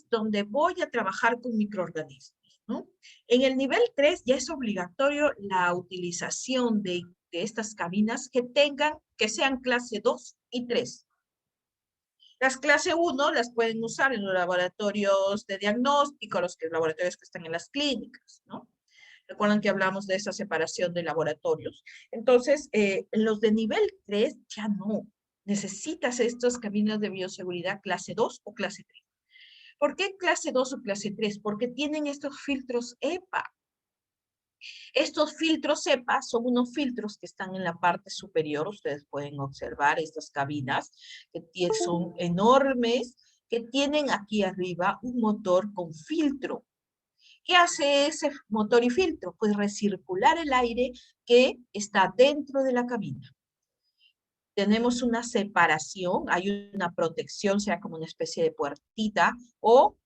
donde voy a trabajar con microorganismos, ¿no? En el nivel 3 ya es obligatorio la utilización de estas cabinas que sean clase 2 y 3. Las clase 1 las pueden usar en los laboratorios de diagnóstico, los laboratorios que están en las clínicas, ¿no? Recuerdan que hablamos de esa separación de laboratorios. Entonces, los de nivel 3 ya no. Necesitas estas cabinas de bioseguridad clase 2 o clase 3. ¿Por qué clase 2 o clase 3? Porque tienen estos filtros EPA. Estos filtros EPA son unos filtros que están en la parte superior. Ustedes pueden observar estas cabinas que son enormes, que tienen aquí arriba un motor con filtro. ¿Qué hace ese motor y filtro? Pues recircular el aire que está dentro de la cabina. Tenemos una separación, hay una protección, sea como una especie de puertita o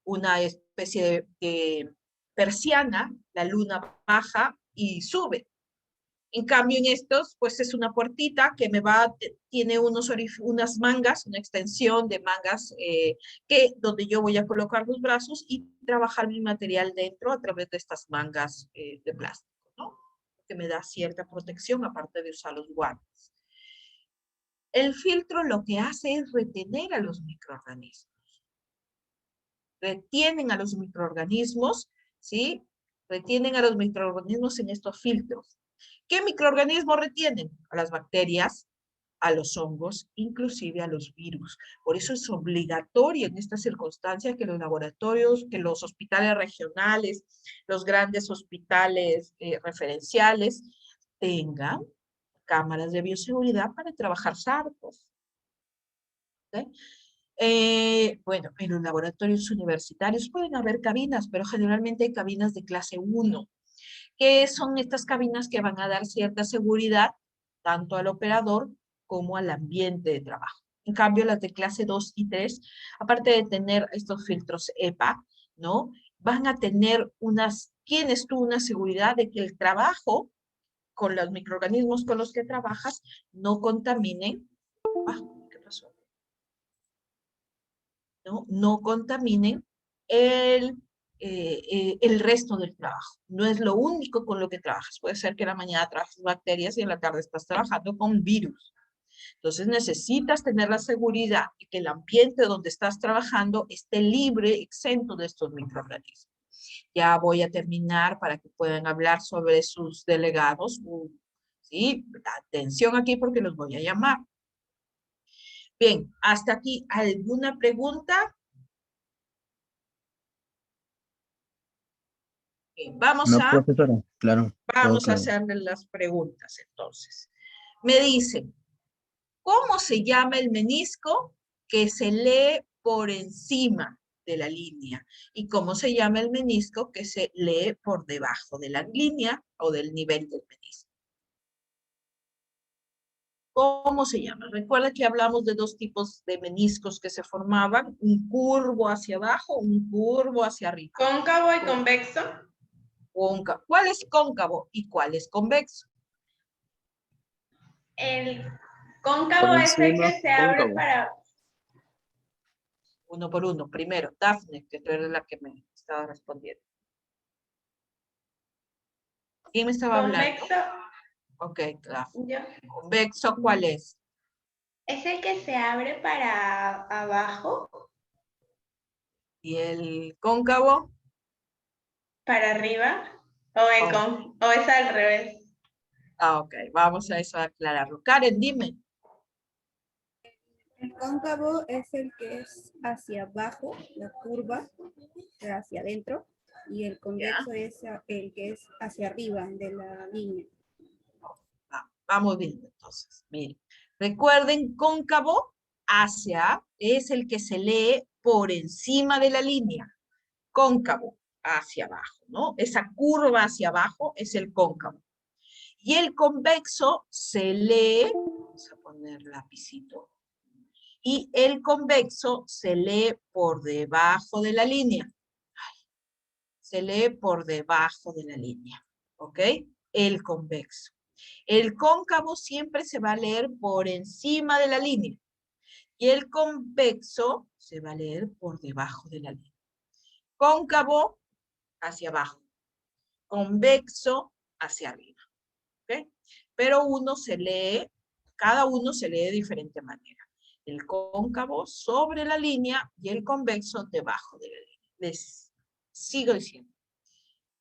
una especie de persiana, la luna baja y sube. En cambio en estos, pues es una puertita que tiene unas mangas, una extensión de mangas donde yo voy a colocar los brazos y trabajar mi material dentro a través de estas mangas de plástico, ¿no? Que me da cierta protección aparte de usar los guantes. El filtro lo que hace es retener a los microorganismos. Retienen a los microorganismos, ¿sí? Retienen a los microorganismos en estos filtros. ¿Qué microorganismos retienen? A las bacterias, a los hongos, inclusive a los virus. Por eso es obligatorio en esta circunstancia que los laboratorios, que los hospitales regionales, los grandes hospitales referenciales tengan cámaras de bioseguridad para trabajar SARS. ¿Okay? Bueno, en los laboratorios universitarios pueden haber cabinas, pero generalmente hay cabinas de clase 1, que son estas cabinas que van a dar cierta seguridad tanto al operador como al ambiente de trabajo. En cambio, las de clase 2 y 3, aparte de tener estos filtros EPA, ¿no? Van a tener tienes tú una seguridad de que el trabajo con los microorganismos con los que trabajas no contaminen. ¿Qué pasó? No contaminen el resto del trabajo. No es lo único con lo que trabajas. Puede ser que en la mañana trabajes bacterias y en la tarde estás trabajando con virus. Entonces necesitas tener la seguridad de que el ambiente donde estás trabajando esté libre, exento de estos microorganismos. Ya voy a terminar para que puedan hablar sobre sus delegados. ¿Sí? Atención aquí porque los voy a llamar. Bien, hasta aquí, ¿alguna pregunta? Bien, vamos profesora, claro. a hacerle las preguntas entonces. Me dicen, ¿cómo se llama el menisco que se lee por encima de la línea? ¿Y cómo se llama el menisco que se lee por debajo de la línea o del nivel del menisco? ¿Cómo se llama? Recuerda que hablamos de dos tipos de meniscos que se formaban, un curvo hacia abajo, un curvo hacia arriba. ¿Cóncavo y convexo? ¿Cuál es cóncavo y cuál es convexo? El cóncavo es el que se abre para... Uno por uno. Primero, Dafne, que tú eres la que me estaba respondiendo. ¿Quién me estaba hablando? Ok, Dafne. ¿Convexo cuál es? Es el que se abre para abajo. ¿Y el cóncavo? Para arriba. ¿O es al revés? Ok, vamos a eso a aclararlo. Karen, dime. El cóncavo es el que es hacia abajo, la curva, hacia adentro, y el convexo es el que es hacia arriba de la línea. Vamos viendo entonces. Miren, recuerden, cóncavo es el que se lee por encima de la línea. Cóncavo hacia abajo, ¿no? Esa curva hacia abajo es el cóncavo. Y el convexo se lee, vamos a poner lapicito, y el convexo se lee por debajo de la línea. Se lee por debajo de la línea, ¿ok? El convexo. El cóncavo siempre se va a leer por encima de la línea. Y el convexo se va a leer por debajo de la línea. Cóncavo hacia abajo. Convexo hacia arriba. ¿Ok? Pero cada uno se lee de diferente manera. El cóncavo sobre la línea y el convexo debajo de la línea. Les sigo diciendo.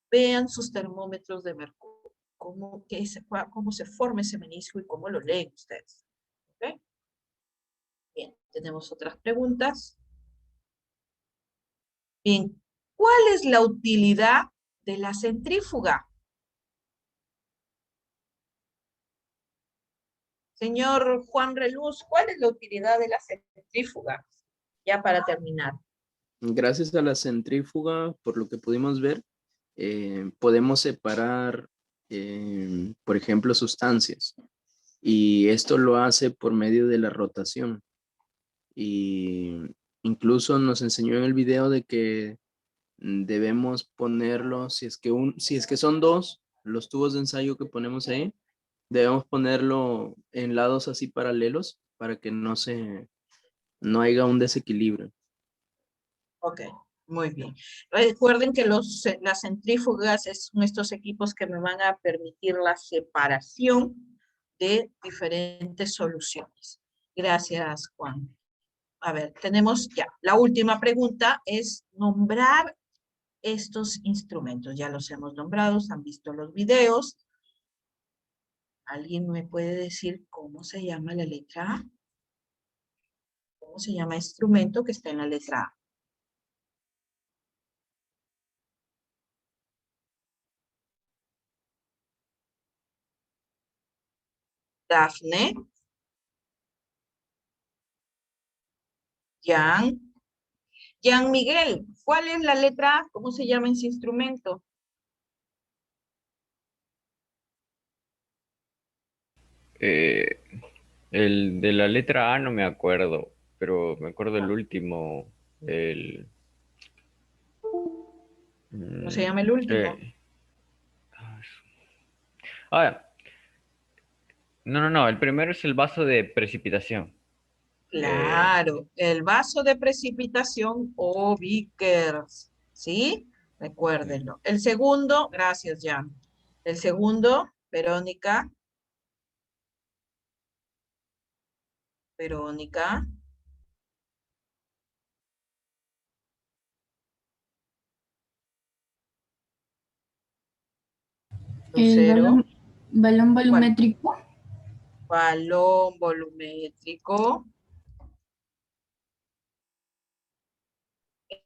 Vean sus termómetros de mercurio, cómo se forma ese menisco y cómo lo leen ustedes. ¿Ok? Bien, tenemos otras preguntas. Bien, ¿cuál es la utilidad de la centrífuga? Señor Juan Reluz, ¿cuál es la utilidad de la centrífuga? Ya para terminar. Gracias a la centrífuga, por lo que pudimos ver, podemos separar, por ejemplo, sustancias. Y esto lo hace por medio de la rotación. Y incluso nos enseñó en el video de que debemos ponerlo, si es que son dos, los tubos de ensayo que ponemos ahí, debemos ponerlo en lados así paralelos para que no haya un desequilibrio. Ok, muy bien. Recuerden que las centrífugas son estos equipos que me van a permitir la separación de diferentes soluciones. Gracias, Juan. A ver, tenemos ya. La última pregunta es nombrar estos instrumentos. Ya los hemos nombrado, han visto los videos. ¿Alguien me puede decir cómo se llama la letra A? ¿Cómo se llama el instrumento que está en la letra A? Dafne. Jan Miguel, ¿cuál es la letra A? ¿Cómo se llama ese instrumento? El de la letra A no me acuerdo, pero me acuerdo el último, el... ¿Cómo se llama el último? No, el primero es el vaso de precipitación. Claro, el vaso de precipitación o Vickers, ¿sí? Recuérdenlo. El segundo, gracias, Jan. El segundo, Verónica. Verónica. El balón volumétrico. Balón volumétrico.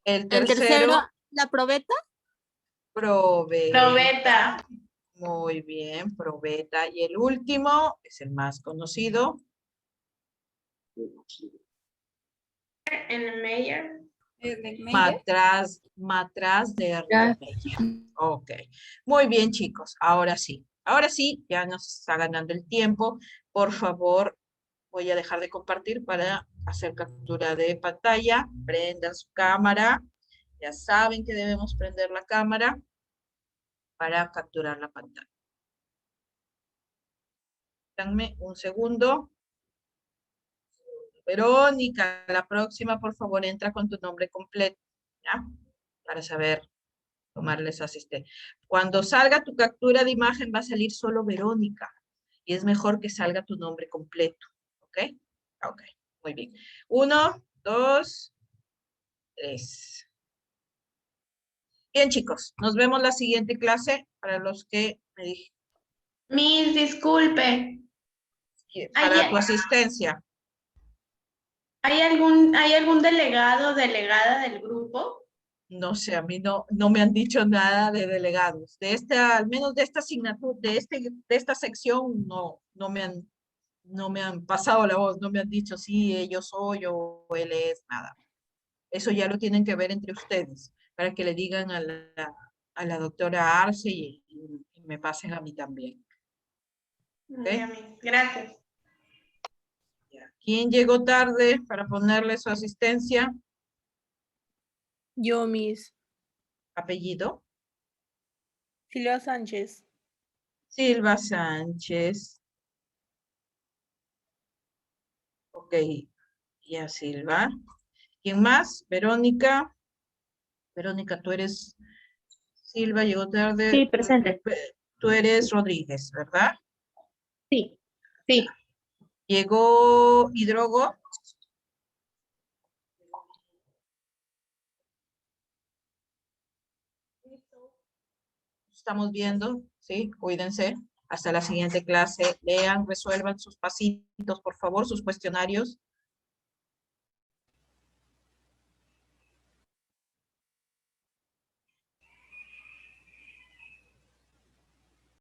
El tercero, ¿la probeta? Probeta. Muy bien, probeta. Y el último es el más conocido. Erlenmeyer. Matraz de Erlenmeyer. Ok. Muy bien, chicos. Ahora sí. Ahora sí, ya nos está ganando el tiempo. Por favor, voy a dejar de compartir para hacer captura de pantalla. Prendan su cámara. Ya saben que debemos prender la cámara para capturar la pantalla. Dame un segundo. Verónica, la próxima, por favor, entra con tu nombre completo, ¿ya? Para saber tomarles asistencia. Cuando salga tu captura de imagen va a salir solo Verónica. Y es mejor que salga tu nombre completo, ¿ok? Ok, muy bien. 1, 2, 3. Bien, chicos, nos vemos la siguiente clase para los que me dije. Miss, disculpe. Para tu asistencia. ¿Hay algún delegado o delegada del grupo? No sé, a mí no me han dicho nada de delegados. Al menos de esta asignatura, de esta sección, no me han pasado la voz, no me han dicho sí, yo soy o él es, nada. Eso ya lo tienen que ver entre ustedes, para que le digan a la doctora Arce y me pasen a mí también. ¿Okay? Gracias. ¿Quién llegó tarde para ponerle su asistencia? Yo, Miss. ¿Apellido? Silvia Sánchez. Silva Sánchez. Ok, ya Silva. ¿Quién más? Verónica. Verónica, tú eres Silva llegó tarde. Sí, presente. Tú eres Rodríguez, ¿verdad? Sí, sí. Llegó Hidrogo. Estamos viendo, ¿sí? Cuídense. Hasta la siguiente clase. Lean, resuelvan sus pasitos, por favor, sus cuestionarios.